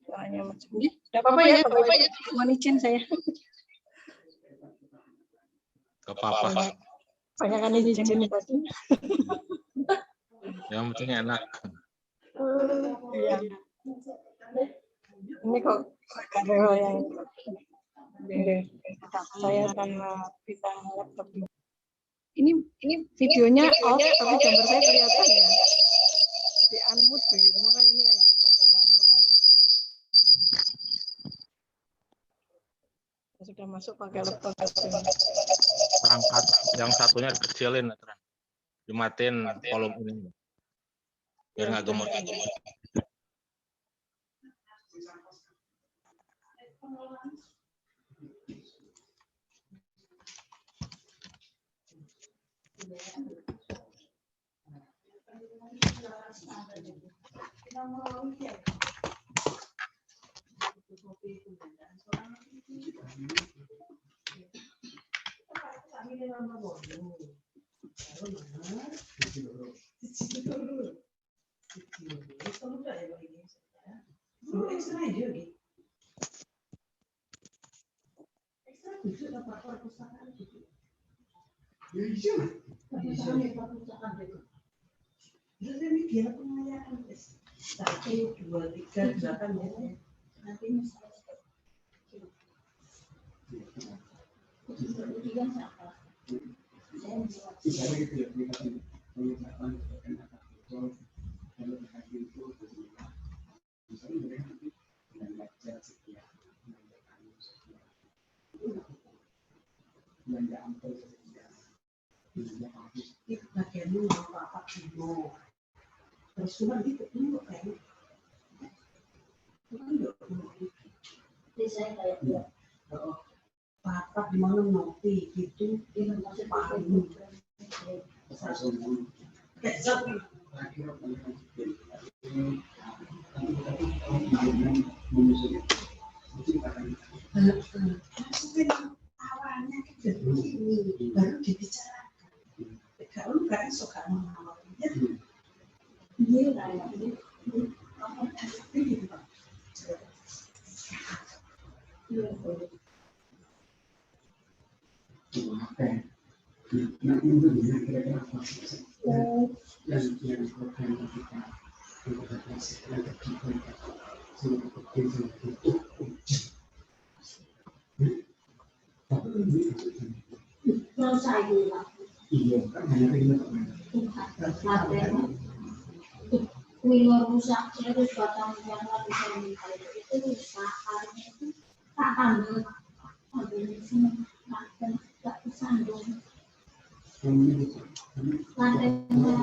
Soalnya macam ini. Tidak apa-apa ya, Bapak Ibu. Mohon izin saya. Gak apa-apa. Banyak kan ini jenis tadi. Yang penting enak. Iya. Ini kok karena yang saya sama bisa laptop. Ini videonya off tapi gambar saya kelihatan ya. Di unmute begitu, makanya ini agak nggak normal gitu ya. Sudah masuk pakai laptop. Perangkat yang satunya kecilin, dimatiin volume ini. Biar nggak gemuk. Papat mana ngopi gitu ini masih paling awalnya ini baru dibicarakan kalau kan suka mengawalnya ini lah ini Kuilo rusak, saya tuh batang yang lagi saya minta itu rusak, harusnya itu tak ambil di sini, tak disandung. Lantainya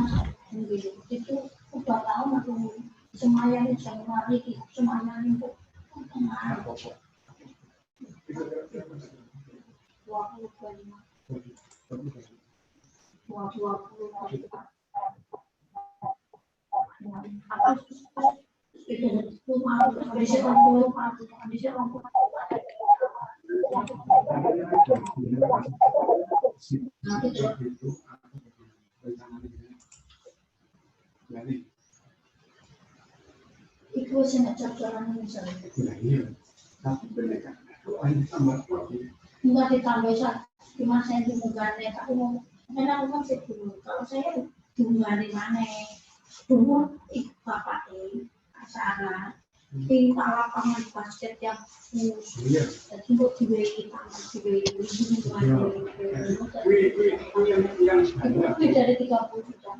itu udah tahu aku semuanya ini Januari, semuanya itu tengah 20 itu saya cocok misalnya. Enggak ditambah cuma saya dimugane aku mau enak aku masih dulu kalau saya dimugane mana dulu bapak acara di lapangan basket yang jadi untuk dibeli lebih dari 30 juta.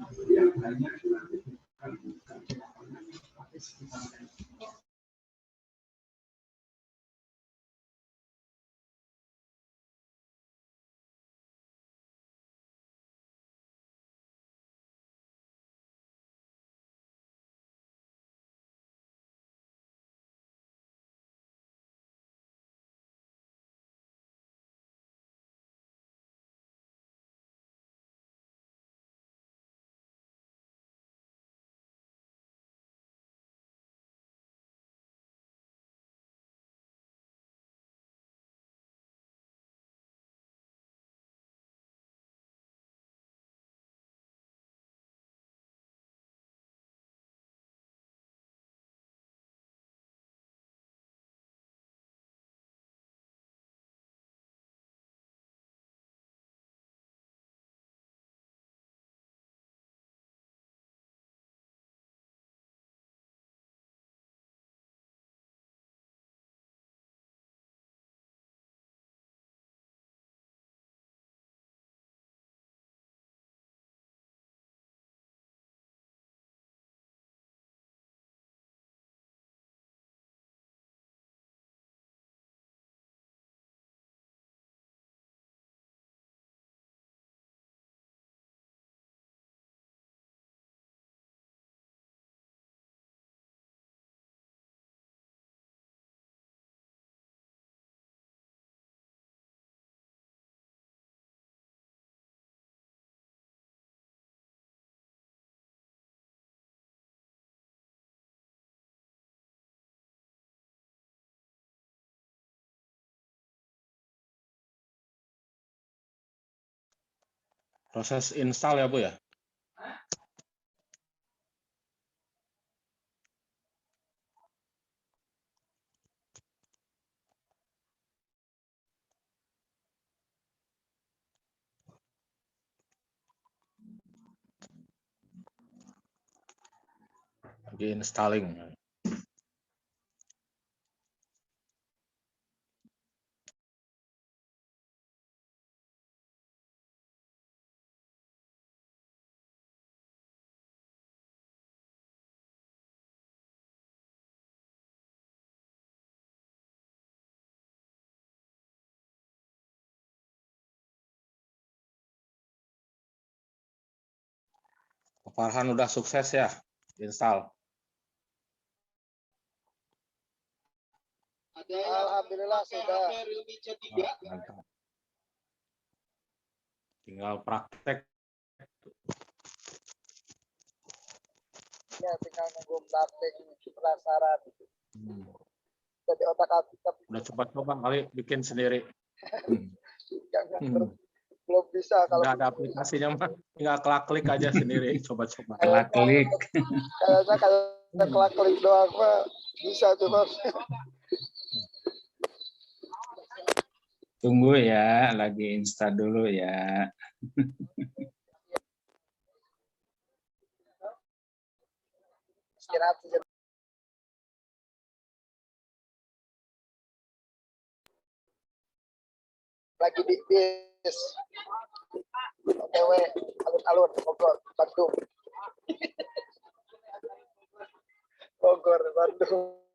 Proses install ya Bu ya? Lagi installing. Pak Farhan udah sukses ya install. Alhamdulillah sudah. Mantap. Tinggal praktek. Ya, tinggal nunggu praktek penasaran. Jadi otak-atik Udah coba-coba kali bikin sendiri. belum bisa kalau Udah ada aplikasinya mah, tinggal klik aja sendiri, coba-coba. Klik. kayaknya kayak klik doang mah bisa tuh Bang. Tunggu ya, lagi insta dulu ya. Istirahat sejenak. Lagi di bis. OTW alun-alun Bogor, Bandung. Bogor, Bandung.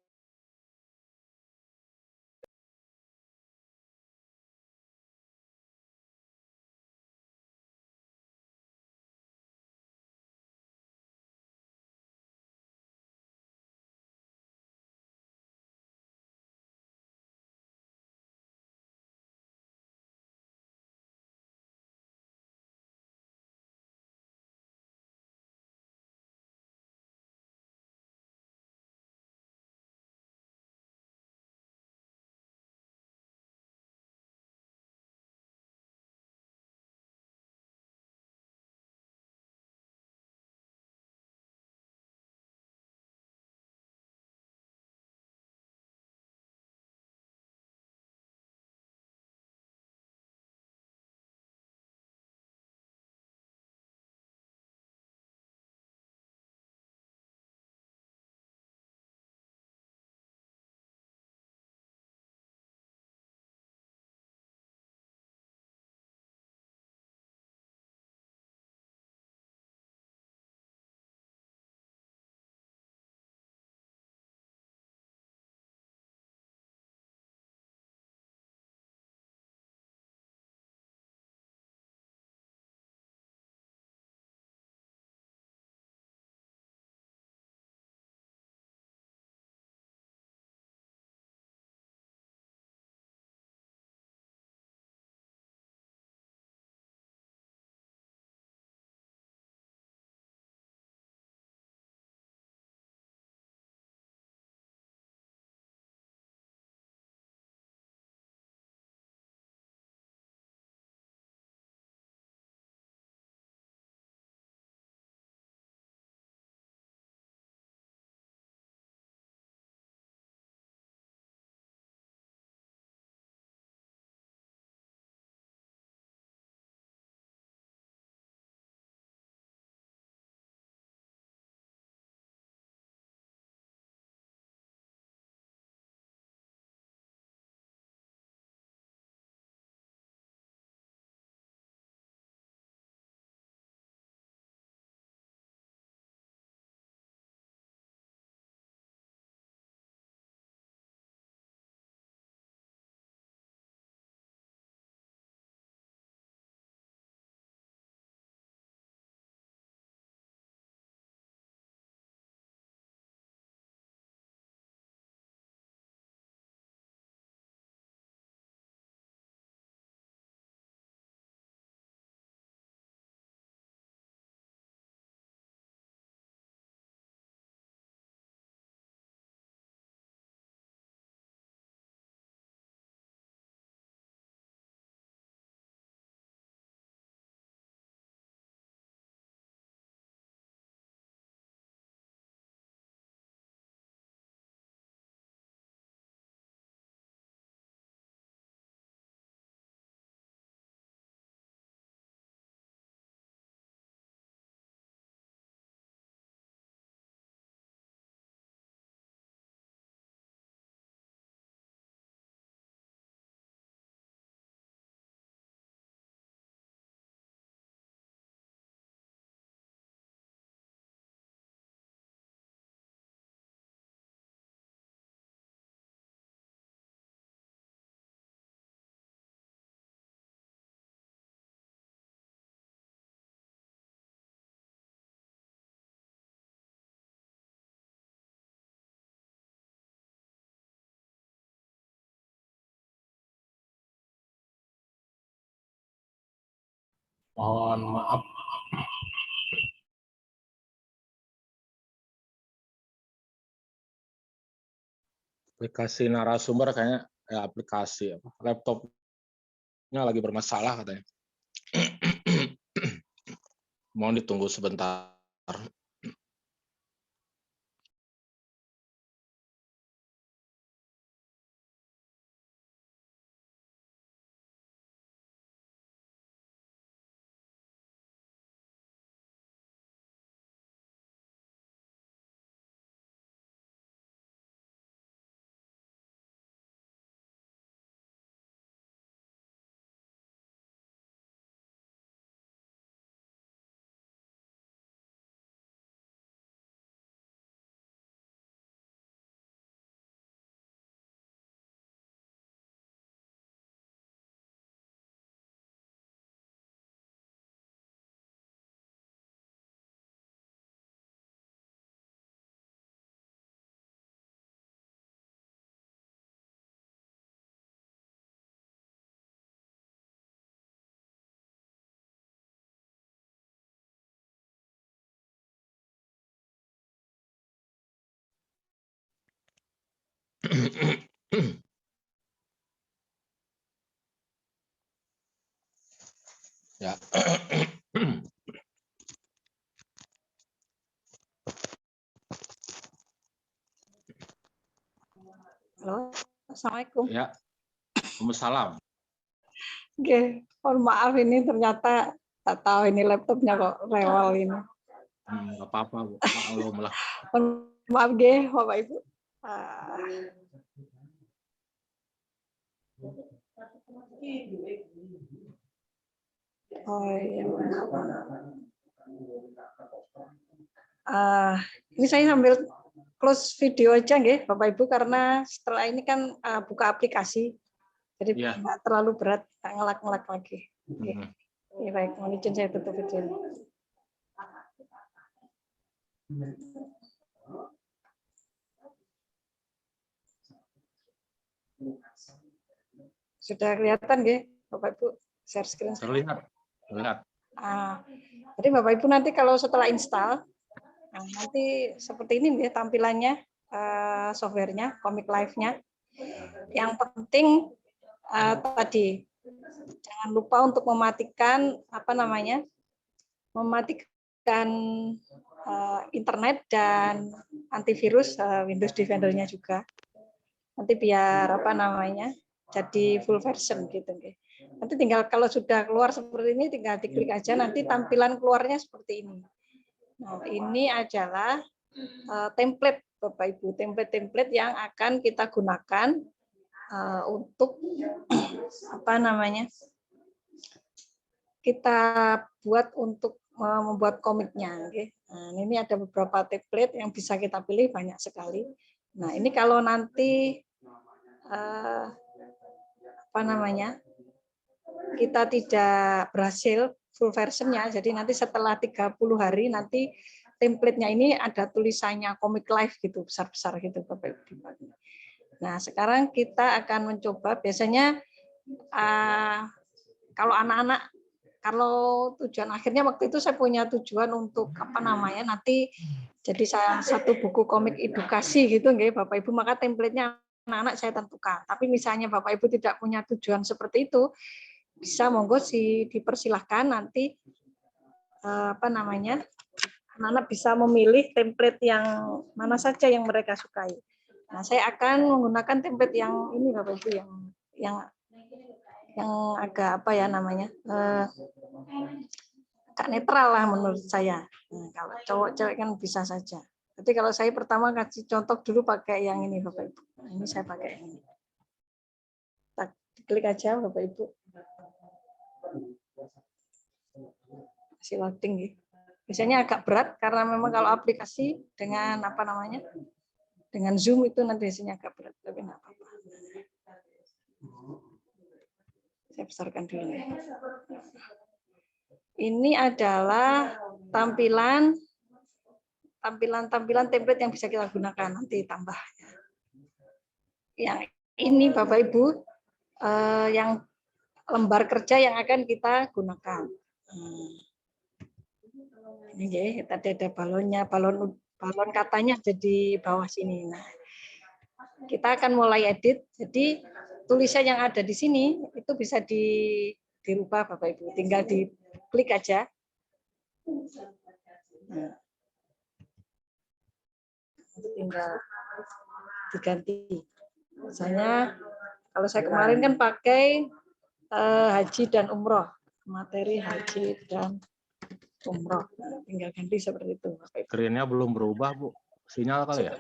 Mohon maaf. Aplikasi narasumber kayaknya aplikasi apa? Laptopnya lagi bermasalah katanya. Mohon ditunggu sebentar. Ya. Halo, Assalamualaikum. Ya. Waalaikumsalam. Oke, mohon maaf ini ternyata tak tahu ini laptopnya kok rewel ini. Nggak apa-apa, Bu. Maklum lah. Mohon maaf ge, Bapak Ibu. Oh iya. Ini saya sambil close video aja nggih, Bapak Ibu, karena setelah ini kan buka aplikasi. Jadi nggak terlalu berat, nggak ngelak-ngelak lagi. Oke. Ya, baik, mohon izin saya tutup video ini. Sudah kelihatan nggih, Bapak Ibu, share screen. Terlihat. Jadi Bapak Ibu nanti kalau setelah install, nanti seperti ini nih tampilannya, softwarenya, Komik Live-nya. Yang penting tadi jangan lupa untuk mematikan mematikan internet dan antivirus Windows Defender-nya juga. Nanti biar jadi full version gitu. Nanti tinggal kalau sudah keluar seperti ini tinggal diklik aja, nanti tampilan keluarnya seperti ini. Nah, ini adalah template Bapak Ibu, template yang akan kita gunakan untuk kita buat untuk membuat komiknya. Nah, ini ada beberapa template yang bisa kita pilih, banyak sekali. Nah, ini kalau nanti kita tidak berhasil full versionnya, jadi nanti setelah 30 hari nanti template-nya ini ada tulisannya Komik Live gitu, besar-besar gitu Bapak Ibu. Nah, sekarang kita akan mencoba, biasanya kalau anak-anak, kalau tujuan akhirnya waktu itu saya punya tujuan untuk nanti jadi satu buku komik edukasi gitu nggih Bapak Ibu, maka template-nya anak-anak saya tentukan. Tapi misalnya Bapak Ibu tidak punya tujuan seperti itu, bisa monggo dipersilahkan nanti anak-anak bisa memilih template yang mana saja yang mereka sukai. Nah, saya akan menggunakan template yang ini Bapak Ibu, yang agak agak netral lah menurut saya. Nah, kalau cowok-cewek kan bisa saja. Jadi kalau saya pertama kasih contoh dulu pakai yang ini Bapak Ibu. Nah, ini saya pakai yang ini. Klik aja Bapak Ibu. Masih loading ya. Biasanya agak berat karena memang kalau aplikasi dengan dengan Zoom itu nanti biasanya agak berat, tapi enggak apa-apa. Saya besarkan dulu ya. Ini adalah tampilan template yang bisa kita gunakan, nanti tambah. Yang ini Bapak Ibu yang lembar kerja yang akan kita gunakan. Ini ya, tadi ada balonnya, balon katanya ada di bawah sini. Nah, kita akan mulai edit. Jadi tulisan yang ada di sini itu bisa dirubah Bapak Ibu. Tinggal diklik aja. Nah, tinggal diganti. Misalnya kalau saya kemarin kan pakai haji dan umroh, materi haji dan umroh. Nah, tinggal ganti seperti itu. Screen-nya belum berubah, Bu. Sinyal kali ya?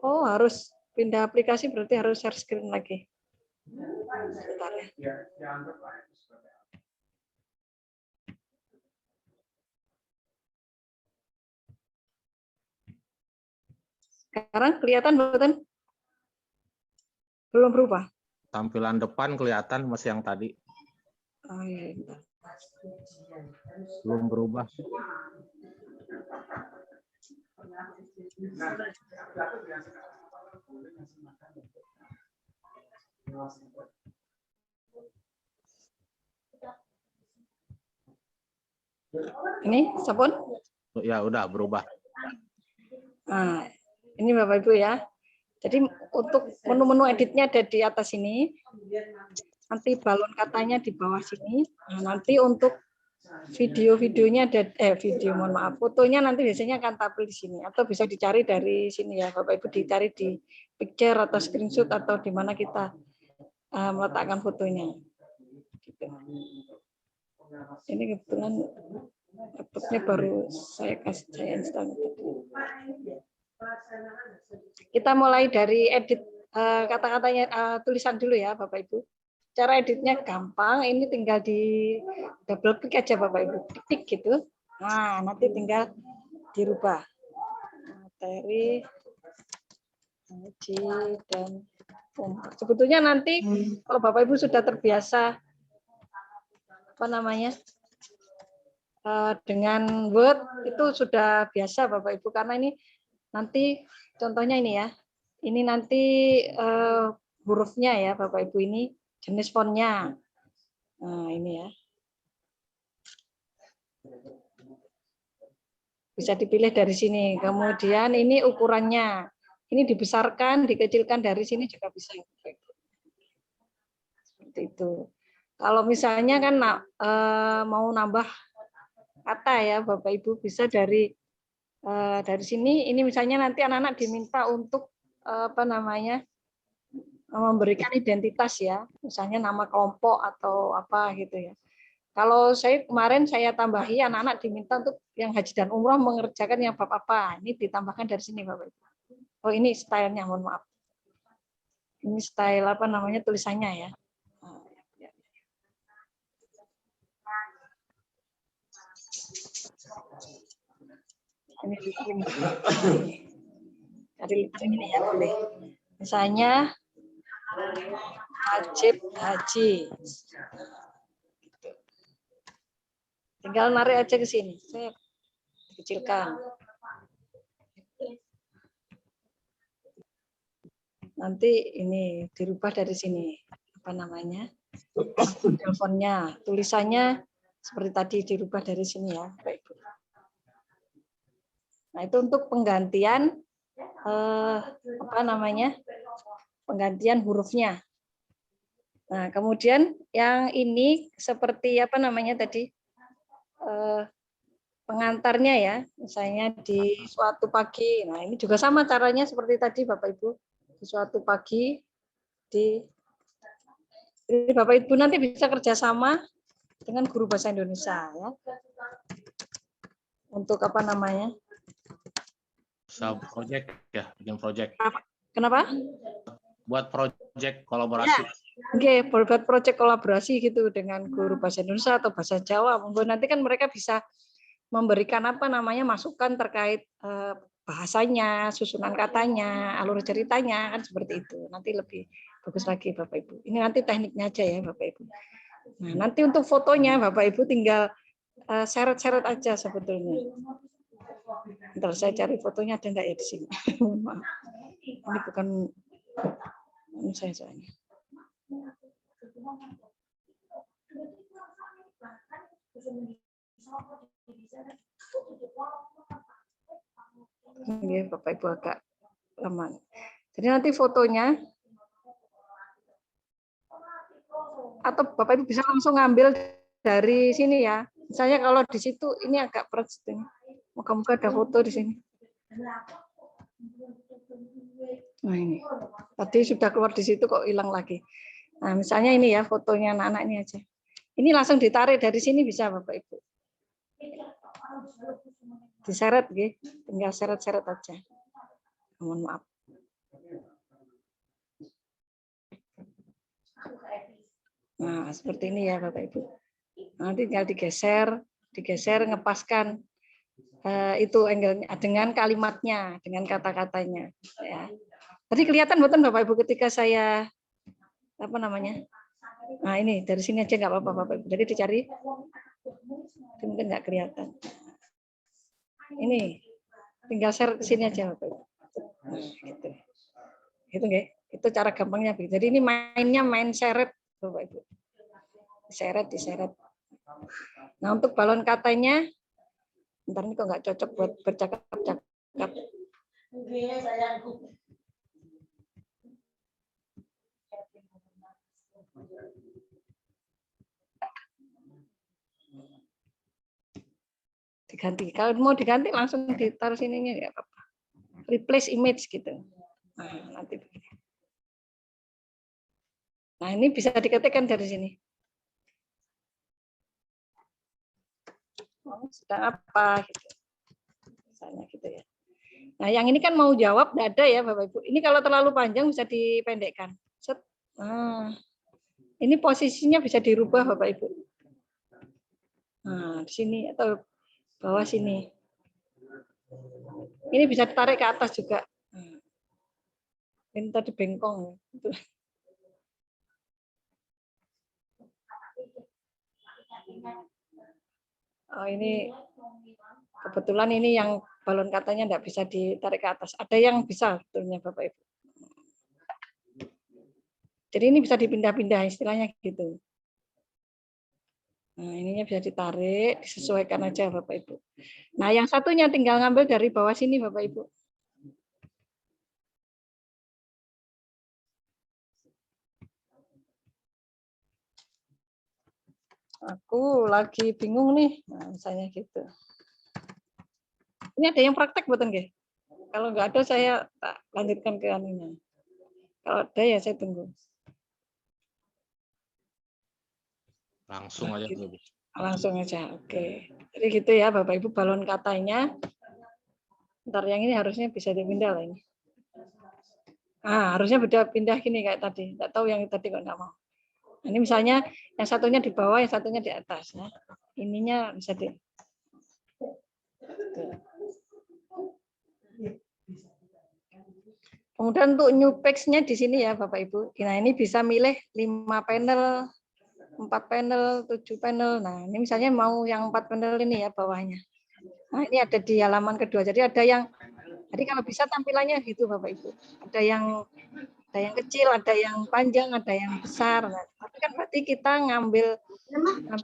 Oh, harus pindah aplikasi berarti harus share screen lagi. Bentar ya. Sekarang kelihatan bukan? Belum berubah. Tampilan depan kelihatan masih yang tadi. Oh, iya. Belum berubah. Ini sabun? Ya udah berubah. Nah, ini Bapak Ibu ya. Jadi untuk menu-menu editnya ada di atas ini. Nanti balon katanya di bawah sini. Nah, nanti untuk video-videonya ada mohon maaf, fotonya nanti biasanya akan tampil di sini atau bisa dicari dari sini ya Bapak Ibu, dicari di picture atau screenshot atau di mana kita meletakkan fotonya. Gitu. Ini kebetulan laptopnya baru saya install. Kita mulai dari edit kata-katanya, tulisan dulu ya Bapak Ibu. Cara editnya gampang, ini tinggal di double klik aja Bapak Ibu, klik gitu. Nah, nanti tinggal dirubah. Materi haji dan umroh. Sebetulnya nanti kalau Bapak Ibu sudah terbiasa dengan Word itu sudah biasa Bapak Ibu, karena ini nanti contohnya ini ya. Ini nanti hurufnya ya Bapak Ibu, ini jenis fontnya. Nah, ini ya. Bisa dipilih dari sini. Kemudian ini ukurannya. Ini dibesarkan, dikecilkan dari sini juga bisa. Seperti itu. Kalau misalnya kan mau nambah kata ya Bapak Ibu, bisa dari sini. Ini misalnya nanti anak-anak diminta untuk memberikan identitas ya, misalnya nama kelompok atau apa gitu ya. Kalau kemarin saya tambahi anak-anak diminta untuk yang haji dan umroh mengerjakan yang bab apa, ini ditambahkan dari sini Bapak Ibu. Oh, ini stylenya, mohon maaf. Ini style tulisannya ya. Ini dari ini ya boleh. Misalnya wajib haji. Tinggal narik aja ke sini. Saya kecilkan. Nanti ini dirubah dari sini. Teleponnya, tulisannya seperti tadi dirubah dari sini ya, Bapak Ibu. Nah, itu untuk penggantian penggantian hurufnya. Nah, kemudian yang ini seperti tadi pengantarnya ya, misalnya di suatu pagi. Nah, ini juga sama caranya seperti tadi Bapak Ibu. Di suatu pagi jadi Bapak Ibu nanti bisa kerjasama dengan guru bahasa Indonesia ya. Untuk Project ya, bikin project. Kenapa? Buat project kolaborasi. Ya. Oke, buat project kolaborasi gitu dengan guru bahasa Indonesia atau bahasa Jawa. Nanti kan mereka bisa memberikan masukan terkait bahasanya, susunan katanya, alur ceritanya, kan seperti itu. Nanti lebih bagus lagi Bapak Ibu. Ini nanti tekniknya aja ya Bapak Ibu. Nah, nanti untuk fotonya Bapak Ibu tinggal seret-seret aja sebetulnya. Ntar saya cari fotonya ada enggak ya di sini. Maaf. Ini bukan saya soalnya. Ini Bapak Ibu agak lama. Jadi nanti fotonya atau Bapak Ibu bisa langsung ngambil dari sini ya. Misalnya kalau di situ ini agak berat situ. Moga-moga ada foto di sini. Nah ini. Tadi sudah keluar di situ kok hilang lagi. Nah, misalnya ini ya fotonya anak-anak ini aja. Ini langsung ditarik dari sini bisa Bapak Ibu. Diseret gitu, tinggal seret-seret aja. Mohon maaf. Nah, seperti ini ya Bapak Ibu. Nanti tinggal digeser, ngepaskan itu angle-nya dengan kalimatnya, dengan kata-katanya. Ya. Tadi kelihatan betul Bapak Ibu ketika saya apa namanya? Nah ini dari sini aja nggak apa-apa Bapak Ibu. Jadi dicari, mungkin nggak kelihatan. Ini tinggal share ke sini aja Bapak Ibu. Nah, gitu. Gitu nggih. Itu cara gampangnya. Jadi ini mainnya main seret Bapak Ibu. Diseret. Nah, untuk balon katanya bentar ini kok nggak cocok buat bercakap-cakap. Diganti. Kalau mau diganti langsung ditaruh sininya nggak apa-apa. Replace image gitu. Nah, nanti begini. Nah, ini bisa diketikkan dari sini. Oh, sedang apa gitu. Misalnya gitu ya. Nah, yang ini kan mau jawab enggak ada ya Bapak Ibu. Ini kalau terlalu panjang bisa dipendekkan. Set. Nah, ini posisinya bisa dirubah Bapak Ibu. Nah, di sini atau bawah sini. Ini bisa ditarik ke atas juga. Ini tadi bengkong. Oh, ini kebetulan ini yang balon katanya enggak bisa ditarik ke atas. Ada yang bisa sebetulnya Bapak Ibu. Jadi ini bisa dipindah-pindah istilahnya gitu. Nah, ininya bisa ditarik, disesuaikan aja Bapak Ibu. Nah, yang satunya tinggal ngambil dari bawah sini Bapak Ibu. Aku lagi bingung nih, nah, misalnya gitu. Ini ada yang praktek buatan nggih? Kalau nggak ada saya tak lanjutkan ke anunya. Kalau ada ya saya tunggu. Langsung aja. Langsung aja, oke. Jadi gitu ya Bapak Ibu balon katanya. Ntar yang ini harusnya bisa dipindah lah ini. Ah, harusnya beda pindah gini kayak tadi. Nggak tahu yang tadi kok nggak mau. Ini misalnya yang satunya di bawah, yang satunya di atas. Ya. Ininya bisa di. Kemudian untuk new page-nya di sini ya Bapak Ibu. Nah ini bisa milih 5 panel, 4 panel, 7 panel. Nah ini misalnya mau yang 4 panel ini ya bawahnya. Nah ini ada di halaman kedua. Jadi ada yang, jadi kalau bisa tampilannya gitu Bapak Ibu. Ada yang kecil, ada yang panjang, ada yang besar. Nah, tapi kan berarti kita ngambil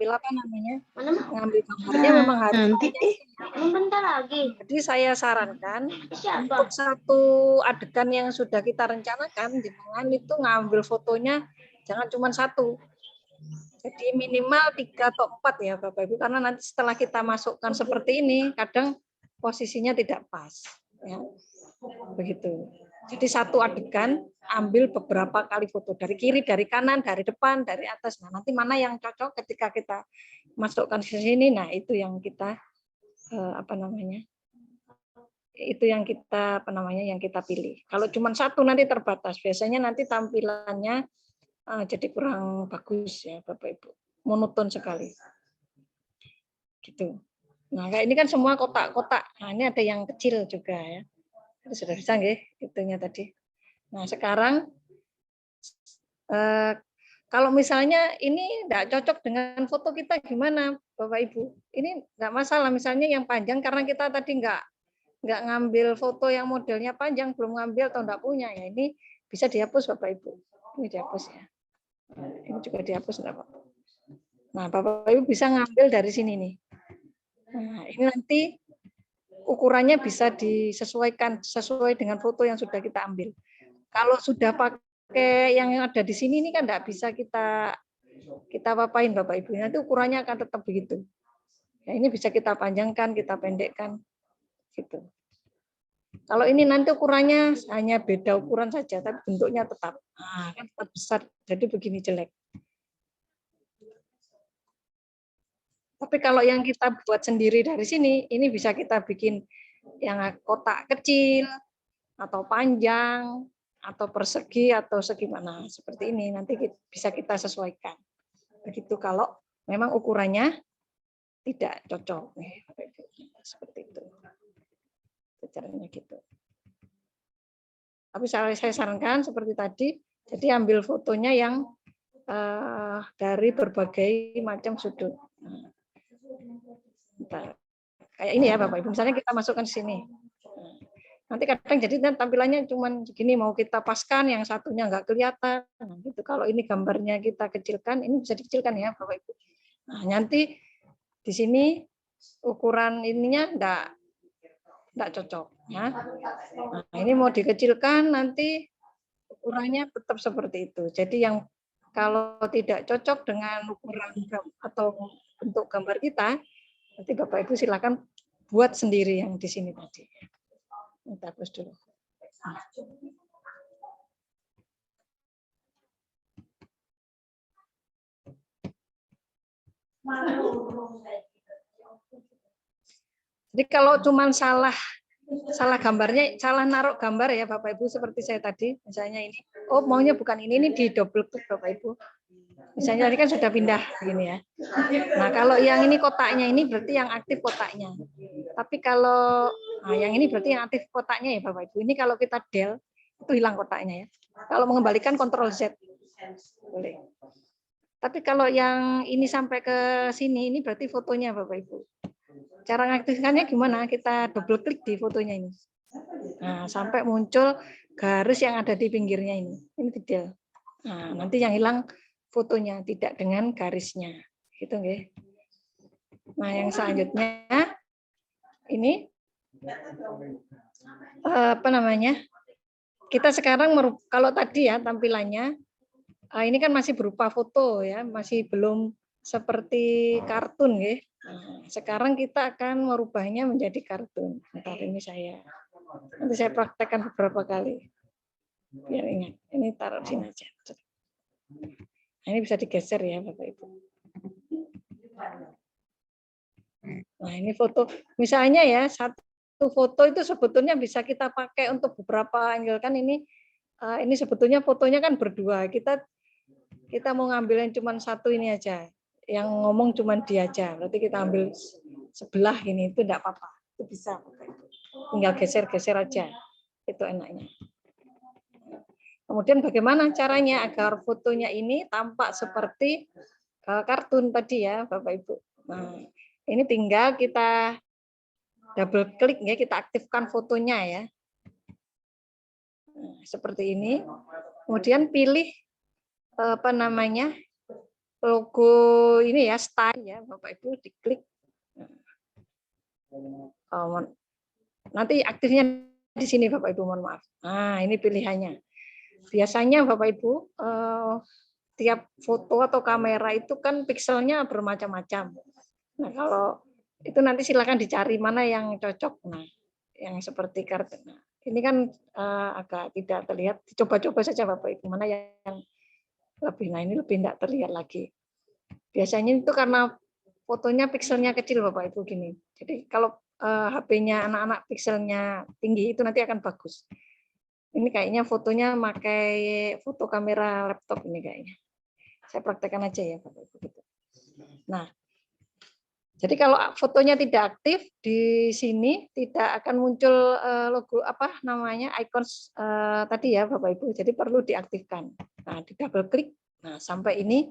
apa namanya? Ngambil gambarnya memang harus Bentar lagi. Jadi saya sarankan untuk satu adegan yang sudah kita rencanakan, jangan itu ngambil fotonya jangan cuma satu. Jadi minimal 3 atau 4 ya Bapak Ibu, karena nanti setelah kita masukkan seperti ini, kadang posisinya tidak pas. Ya. Begitu. Jadi satu adegan ambil beberapa kali foto dari kiri, dari kanan, dari depan, dari atas. Nah, nanti mana yang cocok ketika kita masukkan ke sini, nah itu yang kita apa namanya? Itu yang kita yang kita pilih. Kalau cuma satu nanti terbatas. Biasanya nanti tampilannya jadi kurang bagus ya Bapak Ibu. Monoton sekali. Gitu. Nah, kayak ini kan semua kotak-kotak. Nah, ini ada yang kecil juga ya. Sudah bisa nggih itunya tadi. Nah, sekarang kalau misalnya ini enggak cocok dengan foto kita gimana Bapak Ibu? Ini enggak masalah misalnya yang panjang karena kita tadi enggak ngambil foto yang modelnya panjang, belum ngambil atau enggak punya ya. Ini bisa dihapus Bapak Ibu. Ini dihapus ya. Ini juga dihapus enggak apa-apa. Nah, Bapak Ibu bisa ngambil dari sini nih. Nah, ini nanti ukurannya bisa disesuaikan sesuai dengan foto yang sudah kita ambil. Kalau sudah pakai yang ada di sini ini kan enggak bisa kita papain Bapak Ibu. Nanti ukurannya akan tetap begitu. Ya, ini bisa kita panjangkan, kita pendekkan gitu. Kalau ini nanti ukurannya hanya beda ukuran saja, tapi bentuknya tetap. Nah, kan tetap besar, jadi begini jelek. Tapi kalau yang kita buat sendiri dari sini, ini bisa kita bikin yang kotak kecil, atau panjang, atau persegi, atau segimana. Seperti ini, nanti bisa kita sesuaikan. Begitu kalau memang ukurannya tidak cocok. Seperti itu. Caranya gitu. Tapi saya sarankan seperti tadi, jadi ambil fotonya yang dari berbagai macam sudut. Nah, kayak ini ya Bapak Ibu, misalnya kita masukkan sini. Nanti kadang jadi tampilannya cuman segini, mau kita paskan yang satunya nggak kelihatan. Nah, gitu. Kalau ini gambarnya kita kecilkan, ini bisa dikecilkan ya Bapak Ibu. Nah, nanti di sini ukuran ininya enggak cocok ya. Nah, ini mau dikecilkan nanti ukurannya tetap seperti itu. Jadi yang kalau tidak cocok dengan ukuran atau bentuk gambar kita, nanti Bapak Ibu silakan buat sendiri yang di sini tadi. Kita hapus dulu. Jadi kalau cuma salah gambarnya, salah naruh gambar ya Bapak Ibu, seperti saya tadi, misalnya ini, oh maunya bukan ini di double klik Bapak Ibu. Misalnya tadi kan sudah pindah begini ya. Nah kalau yang ini kotaknya ini berarti yang aktif kotaknya. Tapi kalau yang ini berarti yang aktif kotaknya ya Bapak Ibu. Ini kalau kita del itu hilang kotaknya ya. Kalau mengembalikan Ctrl Z boleh. Tapi kalau yang ini sampai ke sini ini berarti fotonya Bapak Ibu. Cara mengaktifkannya gimana? Kita double klik di fotonya ini. Nah, sampai muncul garis yang ada di pinggirnya ini. Ini detail. Nah, nanti yang hilang fotonya, tidak dengan garisnya. Gitu nggih. Nah, yang selanjutnya ini apa namanya? Kita sekarang kalau tadi ya tampilannya ini kan masih berupa foto ya, masih belum seperti kartun nggih. Nah, sekarang kita akan merubahnya menjadi kartun. Bentar, ini nanti saya praktekkan beberapa kali. Biar ingat, ini taruh sini aja. Nah, ini bisa digeser ya Bapak Ibu. Nah, ini foto. Misalnya ya, satu foto itu sebetulnya bisa kita pakai untuk beberapa angle kan ini sebetulnya fotonya kan berdua. Kita mau ngambil yang cuma satu ini aja. Yang ngomong cuma dia aja. Berarti kita ambil sebelah ini, itu enggak apa-apa. Itu bisa. Tinggal geser-geser aja. Itu enaknya. Kemudian bagaimana caranya agar fotonya ini tampak seperti kartun tadi ya, Bapak Ibu. Nah, ini tinggal kita double klik ya, kita aktifkan fotonya ya. Nah, seperti ini. Kemudian pilih apa namanya? Logo ini ya, style ya, Bapak Ibu diklik. Nanti aktifnya di sini Bapak Ibu, mohon maaf. Nah, ini pilihannya. Biasanya Bapak Ibu tiap foto atau kamera itu kan pikselnya bermacam-macam. Nah, kalau itu nanti silakan dicari mana yang cocok. Nah, yang seperti kartun. Nah, ini kan agak tidak terlihat. Coba-coba saja Bapak Ibu mana yang lebih. Nah, ini lebih tidak terlihat lagi. Biasanya itu karena fotonya pikselnya kecil Bapak Ibu gini. Jadi kalau HP-nya anak-anak pikselnya tinggi itu nanti akan bagus. Ini kayaknya fotonya pakai foto kamera laptop ini kayaknya. Saya praktekkan aja ya Bapak Ibu. Nah, jadi kalau fotonya tidak aktif di sini tidak akan muncul logo apa namanya icon tadi ya Bapak Ibu. Jadi perlu diaktifkan. Nah, di double klik. Nah, sampai ini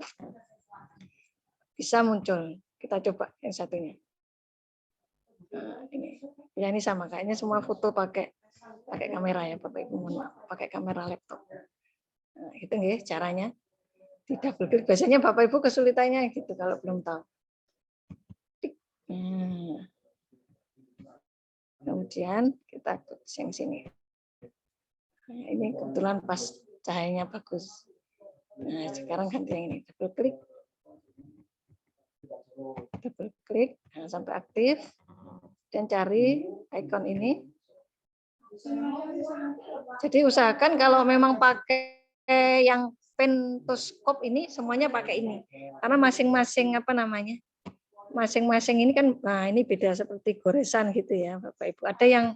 bisa muncul. Kita coba yang satunya. Nah, ini. Ya ini sama kayaknya semua foto pakai kamera ya Bapak Ibu, pakai kamera laptop. Nah, itu nggih caranya. Di double klik. Biasanya Bapak Ibu kesulitannya gitu kalau belum tahu. Kemudian kita ke sini. Nah, ini kebetulan pas cahayanya bagus. Nah, sekarang ganti yang ini. Double klik. Double klik sampai aktif. Dan cari icon ini. Jadi usahakan kalau memang pakai yang pentoskop ini semuanya pakai ini. Karena masing-masing apa namanya? Masing-masing ini kan, nah ini beda seperti goresan gitu ya Bapak Ibu. Ada yang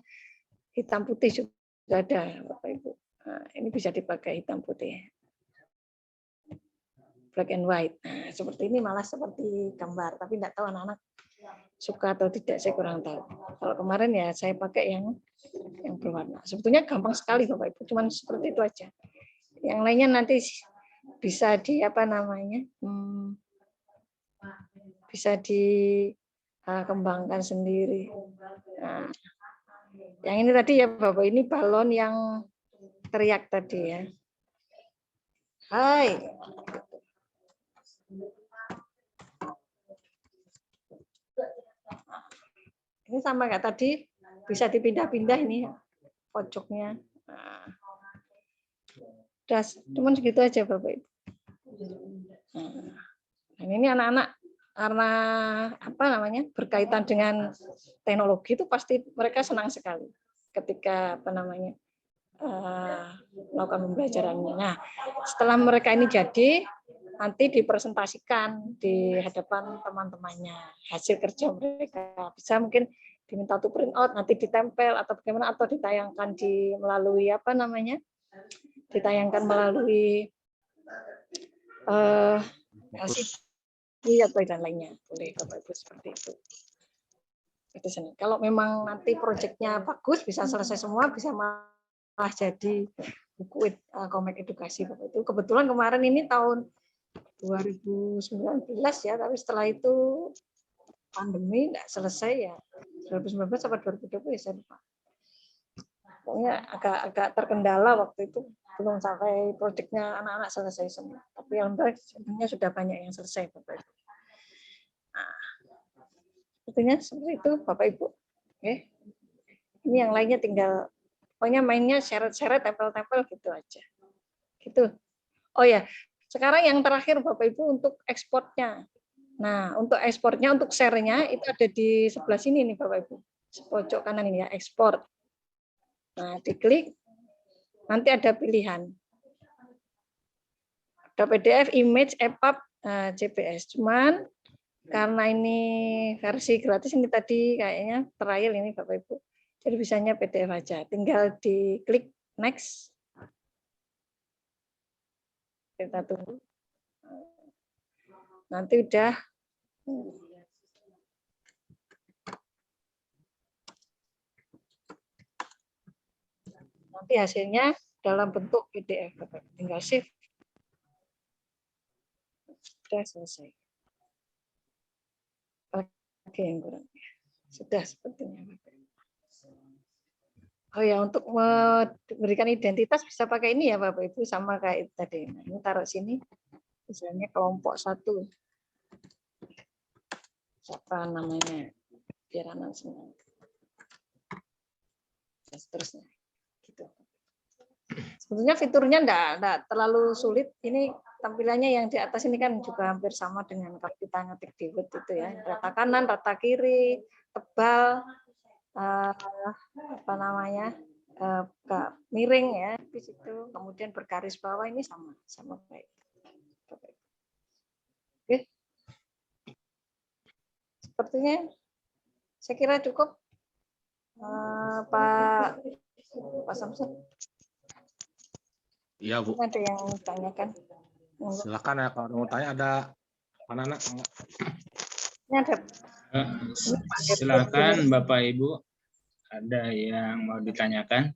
hitam putih juga ada Bapak Ibu. Nah, ini bisa dipakai hitam putih. Black and white. Nah, seperti ini malah seperti gambar, tapi tidak tahu anak-anak suka atau tidak, saya kurang tahu. Kalau kemarin ya saya pakai yang berwarna. Sebetulnya gampang sekali Bapak Ibu, cuman seperti itu aja. Yang lainnya nanti bisa di apa namanya? Bisa dikembangkan sendiri. Nah, yang ini tadi ya Bapak, ini balon yang teriak tadi ya. Hai. Ini sama kayak tadi, bisa dipindah-pindah ini pojoknya. Nah, udah, cuman segitu aja Bapak Ibu. Nah, ini anak-anak karena apa namanya berkaitan dengan teknologi itu pasti mereka senang sekali ketika apa namanya melakukan pembelajarannya. Nah, setelah mereka ini jadi nanti dipresentasikan di hadapan teman-temannya hasil kerja mereka. Bisa mungkin diminta untuk print out, nanti ditempel atau bagaimana, atau ditayangkan melalui apa namanya, ditayangkan melalui atau dan lainnya, boleh Bapak Ibu seperti itu. Kalau memang nanti proyeknya bagus, bisa selesai semua, bisa malah jadi buku komik edukasi Bapak Ibu. Kebetulan kemarin ini tahun 2019 ya, tapi setelah itu pandemi nggak selesai ya, 2019 sampai 2020 ya saya lupa. Pokoknya agak terkendala waktu itu, belum sampai proyeknya anak-anak selesai semua. Tapi alhamdulillah sebenarnya sudah banyak yang selesai Bapak Ibu. Nah, sepertinya seperti itu Bapak Ibu. Oke. Ini yang lainnya tinggal, pokoknya mainnya seret-seret, tempel-tempel gitu aja. Gitu. Oh ya, sekarang yang terakhir Bapak Ibu untuk ekspornya. Nah, untuk ekspornya, untuk share-nya itu ada di sebelah sini nih Bapak Ibu. Pojok kanan ini ya, ekspor. Nah, diklik, nanti ada pilihan. Ada PDF, image, EPUB, JPS. Cuman karena ini versi gratis, ini tadi kayaknya trial ini Bapak Ibu. Jadi bisanya PDF aja. Tinggal diklik next. Kita tunggu. Nanti udah nanti hasilnya dalam bentuk PDF. Tinggal save. Sudah selesai. Oke, yang kurang. Sudah sepertinya. Oh ya, untuk memberikan identitas bisa pakai ini ya Bapak Ibu, sama kayak tadi. Nah, ini taruh sini. Misalnya kelompok 1. Siapa namanya? Biar anak senang. Dan seterusnya. Gitu. Sebetulnya fiturnya enggak terlalu sulit. Ini tampilannya yang di atas ini kan juga hampir sama dengan kalau kita ngetik di Word itu ya. Rata kanan, rata kiri, tebal, apa namanya, miring ya, di situ. Kemudian bergaris bawah ini sama kayak. Oke. Sepertinya saya kira cukup, Pak Samsul. Iya Bu. Ada yang tanyakan? Silakan ya, kalau mau tanya ada anak-anak. Ini ada. Silakan Bapak Ibu, ada yang mau ditanyakan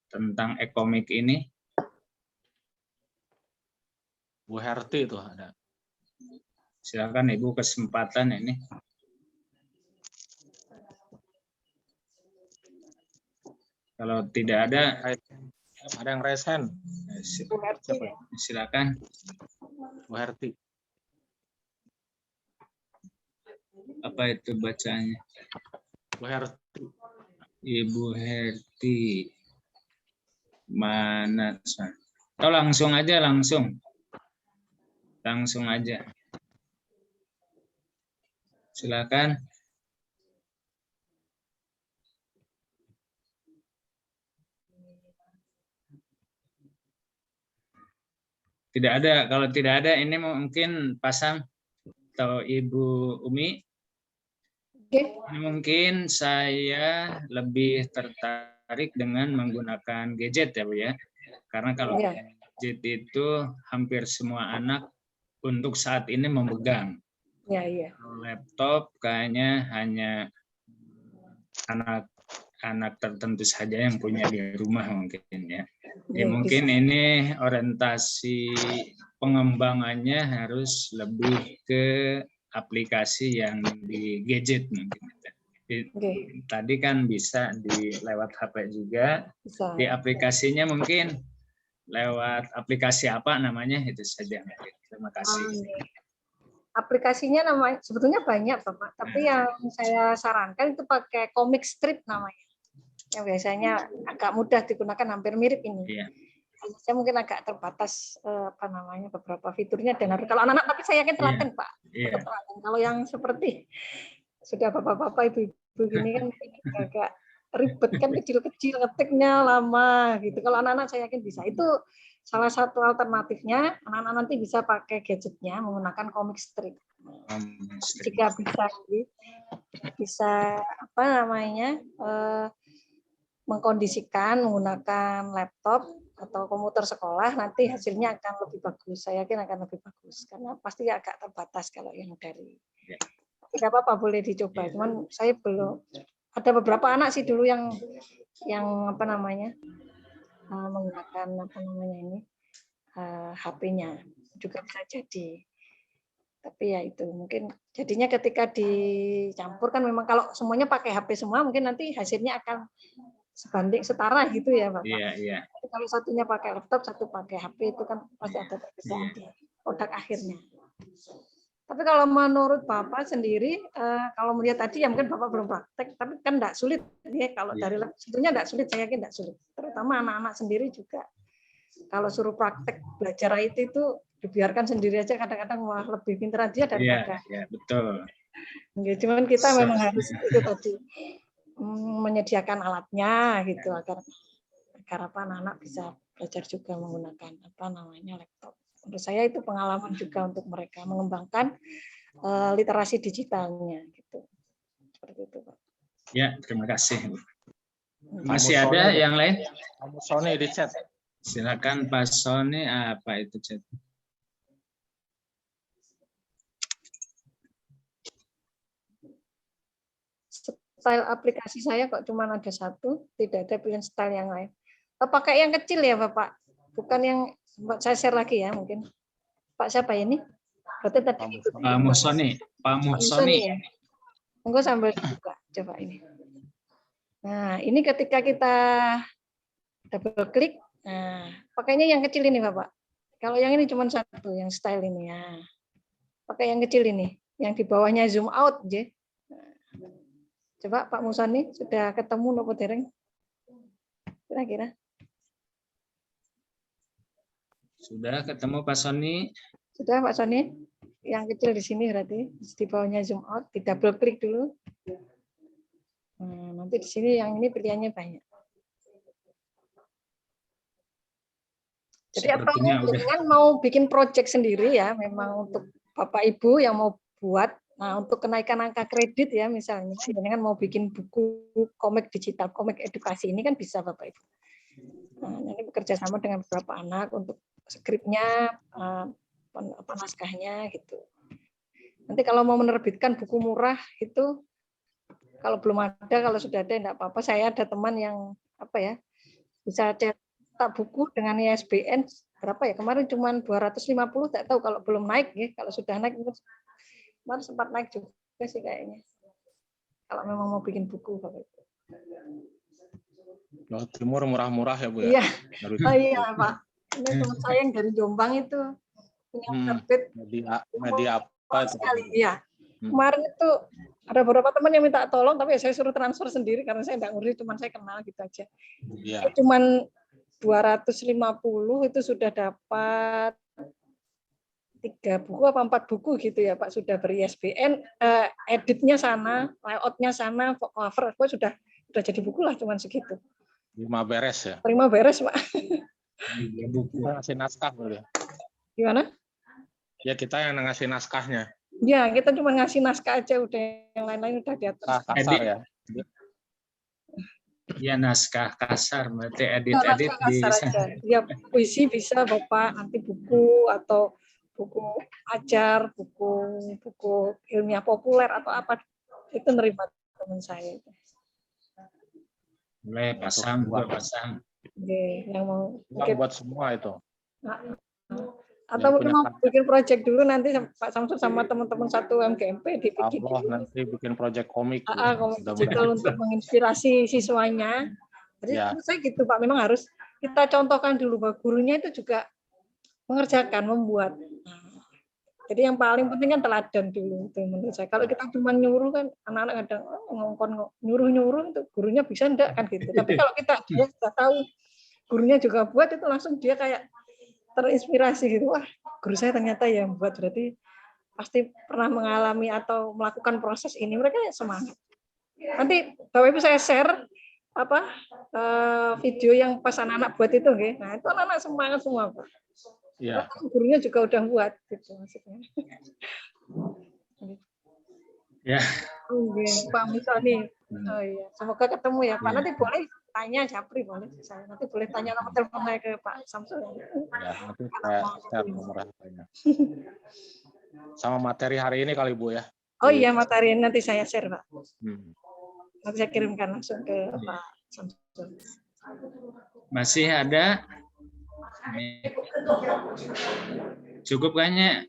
tentang e-komik ini? Bu Herti itu ada. Silakan Ibu, kesempatan ini. Kalau tidak ada yang raise hand. Silakan. Bu Herti. Apa itu bacanya? Bu Herti. Ibu Herti. Mana? Atau langsung aja, langsung aja. Silakan. Tidak ada. Kalau tidak ada, ini mungkin pasang atau Ibu Umi. Oke. Ini mungkin saya lebih tertarik dengan menggunakan gadget ya Bu ya. Karena kalau Ya. gadget itu hampir semua anak untuk saat ini memegang. Ya, iya. Laptop kayaknya hanya anak tertentu saja yang punya di rumah mungkin ya. Ya, Mungkin bisa. ini orientasi pengembangannya harus lebih ke aplikasi yang di gadget mungkin. Oke. Tadi kan bisa di lewat HP juga. Bisa. Di aplikasinya mungkin lewat aplikasi apa namanya itu saja. Terima kasih. Aplikasinya namanya sebetulnya banyak Bapak, tapi yang saya sarankan itu pakai comic strip namanya. Yang biasanya agak mudah digunakan, hampir mirip ini. Iya. Saya mungkin agak terbatas beberapa fiturnya dan harus kalau anak-anak, tapi saya yakin telaten Pak. Iya. Kalau yang seperti sudah bapak-bapak ibu-ibu gini kan agak ribet kan, kecil-kecil ngetiknya lama gitu. Kalau anak-anak saya yakin bisa. Itu salah satu alternatifnya, anak-anak nanti bisa pakai gadgetnya menggunakan comic strip. Jika bisa mengkondisikan menggunakan laptop atau komputer sekolah, nanti hasilnya akan lebih bagus. Saya yakin akan lebih bagus karena pasti agak terbatas kalau yang dari. Tidak apa-apa, boleh dicoba. Cuman saya belum. Ada beberapa anak sih dulu yang menggunakan HP-nya juga bisa jadi. Tapi ya itu mungkin jadinya ketika dicampur kan memang kalau semuanya pakai HP semua mungkin nanti hasilnya akan sebanding setara gitu ya Bapak. Iya. Tapi kalau satunya pakai laptop, satu pakai HP itu kan pasti ada perbedaan di produk akhirnya. Tapi kalau menurut Bapak sendiri, kalau melihat tadi ya mungkin Bapak belum praktek, tapi kan tidak sulit ya kalau dari sebetulnya tidak sulit, saya yakin tidak sulit. Terutama anak-anak sendiri juga. Kalau suruh praktek belajar IT itu dibiarkan sendiri aja kadang-kadang malah lebih pintar dia daripada. Iya, betul. Cuman kita memang harus itu tadi menyediakan alatnya gitu agar anak-anak bisa belajar juga menggunakan laptop. Menurut saya itu pengalaman juga untuk mereka mengembangkan literasi digitalnya gitu. Seperti itu, Pak. Ya, terima kasih. Masih ada yang lain? Kamu Sony di chat. Silakan Pak Sony, apa itu chat? Style aplikasi saya kok cuma ada satu, tidak ada pilihan style yang lain. Pakai yang kecil ya, Bapak. Bukan yang saya share lagi ya mungkin. Pak siapa ini? Berarti tadi Pak Musoni. Ya. Monggo sambil buka coba ini. Nah, ini ketika kita double klik, nah, pakainya yang kecil ini Bapak. Kalau yang ini cuma satu, yang style ini ya. Pakai yang kecil ini, yang di bawahnya zoom out, J. Coba Pak Musoni sudah ketemu nopo dereng? Kira-kira? Sudah ketemu Pak Sony? Sudah Pak Sony? Yang kecil di sini berarti di bawahnya zoom out, di double klik dulu. Nah, nanti di sini yang ini pilihannya banyak. Jadi apa dengan mau bikin project sendiri ya, memang untuk Bapak Ibu yang mau buat, nah untuk kenaikan angka kredit ya misalnya, dengan mau bikin buku komik digital, komik edukasi ini kan bisa Bapak Ibu. Nah, ini bekerja sama dengan beberapa anak untuk skripnya, naskahnya gitu. Nanti kalau mau menerbitkan buku murah itu, kalau belum ada, kalau sudah ada enggak apa-apa. Saya ada teman yang bisa cetak buku dengan ISBN berapa ya? Kemarin cuma 250, tak tahu kalau belum naik ya. Kalau sudah naik kemarin sempat naik juga sih kayaknya. Kalau memang mau bikin buku Bapak Ibu. Jawa Timur murah-murah ya Bu ya? Iya. Oh iya Pak. Ini teman saya yang dari Jombang itu yang terbit Media apa itu? sekali. Iya. Kemarin itu ada beberapa teman yang minta tolong, tapi saya suruh transfer sendiri karena saya nggak ngerti, cuman saya kenal gitu aja. Iya. Cuman 250 itu sudah dapat 3 buku apa 4 buku gitu ya Pak, sudah ber-ISBN, editnya sana, layoutnya sana, cover sudah jadi buku lah, cuman segitu. 5 beres ya? Terima beres Pak. Kita ngasih naskah boleh. Gimana? Ya kita yang ngasih naskahnya. Ya kita cuma ngasih naskah aja, udah yang lain-lain udah diatur. Kasar ya? Ya naskah kasar, berarti Naskah edit kasar aja. Ya puisi bisa Bapak, nanti buku atau buku ajar, buku ilmiah populer atau apa, itu nerima teman saya. Boleh pasang, juga pasang. Oke, yang mau buat semua itu. Atau mungkin mau bikin proyek dulu nanti Pak Samsul sama teman-teman satu MGMP dibikin. Nanti bikin proyek komik. Komik digital untuk menginspirasi siswanya. Jadi saya gitu Pak, memang harus kita contohkan dulu bahwa gurunya itu juga mengerjakan, membuat. Jadi yang paling penting kan teladan dulu itu menurut saya. Kalau kita cuma nyuruh kan anak-anak kadang ngongkon nyuruh itu gurunya bisa enggak kan gitu. Tapi kalau dia sudah tahu gurunya juga buat, itu langsung dia kayak terinspirasi gitu. Wah, guru saya ternyata yang buat, berarti pasti pernah mengalami atau melakukan proses ini. Mereka semangat. Nanti Bapak Ibu saya share video yang pas anak-anak buat itu, okay? Nah itu anak-anak semangat semua Pak. Iya. Gurunya juga udah buat gitu maksudnya. Ya. Pak Musa nih. Oh iya, semoga ketemu ya Pak. Nanti boleh tanya Japri, boleh saya. Nanti boleh tanya nomor telepon saya ke Pak Samsul. Ya, nanti saya share nomor HP-nya. Sama materi hari ini kali Bu ya. Oh iya, materi ini nanti saya share Pak. Nanti saya kirimkan langsung ke Pak Samsul. Masih ada? Cukup kayaknya.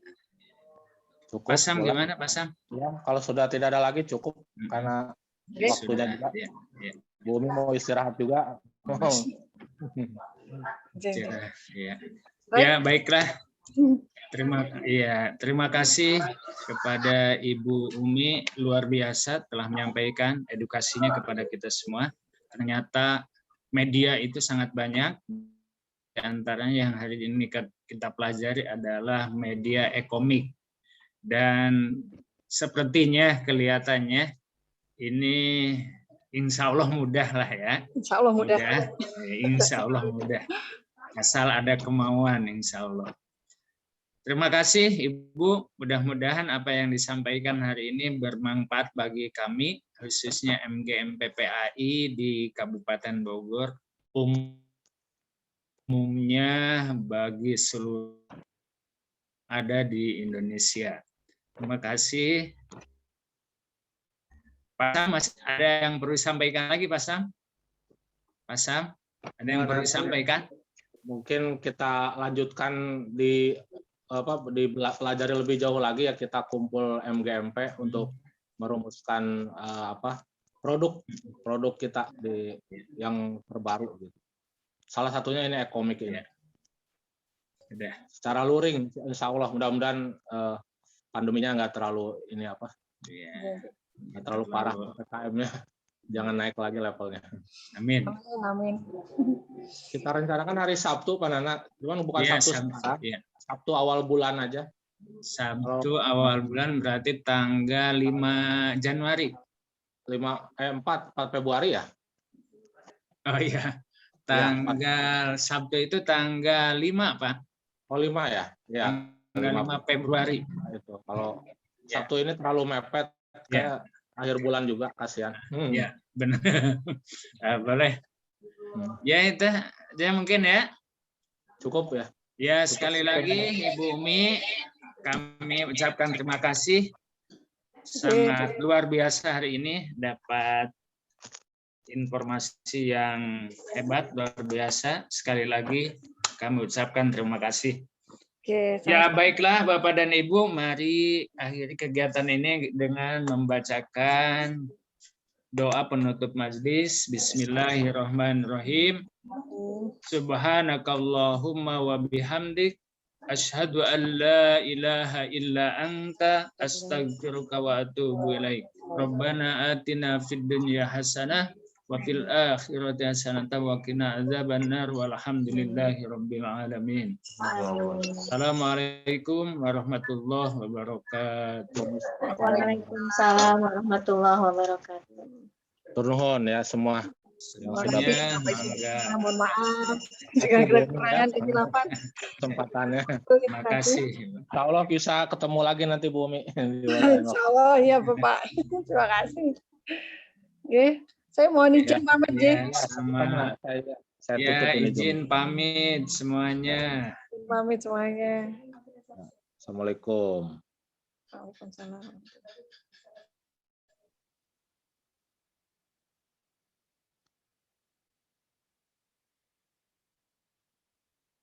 Cukup. Pasang gimana Pasang? Ya, kalau sudah tidak ada lagi cukup karena waktunya juga. Ya. Bu Umi mau istirahat juga. Ya, baiklah. Terima kasih kepada Ibu Umi, luar biasa telah menyampaikan edukasinya kepada kita semua. Ternyata media itu sangat banyak. Di antaranya yang hari ini kita pelajari adalah media e-komik. Dan sepertinya kelihatannya ini insya Allah mudah lah ya. Insya Allah mudah. Insya Allah mudah. Asal ada kemauan insya Allah. Terima kasih Ibu. Mudah-mudahan apa yang disampaikan hari ini bermanfaat bagi kami, khususnya MGMPPAI di Kabupaten Bogor, umumnya bagi seluruh ada di Indonesia. Terima kasih. Pak Sam, masih ada yang perlu disampaikan lagi, Pak Sam? Pak Sam, ada yang perlu disampaikan? Mungkin kita lanjutkan pelajari lebih jauh lagi ya, kita kumpul MGMP untuk merumuskan produk kita yang terbaru gitu. Salah satunya ini e-komik ini. Secara luring, insya Allah mudah-mudahan pandeminya nggak terlalu nggak terlalu parah PPKM-nya, jangan naik lagi levelnya. Amin. Amin. Kita rencanakan hari Sabtu, Pak Nana, cuman bukan Sabtu sekarang. Sabtu awal bulan aja. Sabtu awal bulan berarti tanggal 5 Januari. 4 Februari ya? Oh iya. Tanggal Sabtu itu tanggal 5, Pak. Oh 5 ya? Ya. Tanggal 5 Februari. Itu. Kalau Sabtu ini terlalu mepet, kayak akhir bulan juga, kasihan. Ya, benar. Boleh. Ya itu, mungkin ya. Cukup ya. Ya, sekali lagi Ibu Umi, kami ucapkan terima kasih. Sangat luar biasa hari ini dapat informasi yang hebat, luar biasa. Sekali lagi kami ucapkan terima kasih. Ya, baiklah Bapak dan Ibu, mari akhiri kegiatan ini dengan membacakan doa penutup majelis. Bismillahirrahmanirrahim. Subhanakallahumma wa bihamdik Asyhadu an la ilaha illa anta astaghfiruka wa atubu ilaik. Rabbana atina fid dunya hasanah wa fil akhirati hasanah wa qina adzabannar walhamdulillahi rabbil alamin. Assalamualaikum warahmatullahi wabarakatuh. Waalaikumsalam warahmatullahi wabarakatuh. Turun ya semua. Semuanya, mohon maaf jika ada kekurangan kehilafan Kesempatannya. terima kasih. Insya Allah bisa ketemu lagi nanti Bu Umi. Insya Allah ya Bapak. Terima kasih. Oke, saya mohon izin pamit ya. Sama. Saya Ya, tutup ini. izin pamit semuanya. Pamit semuanya. Assalamualaikum. Waalaikumsalam.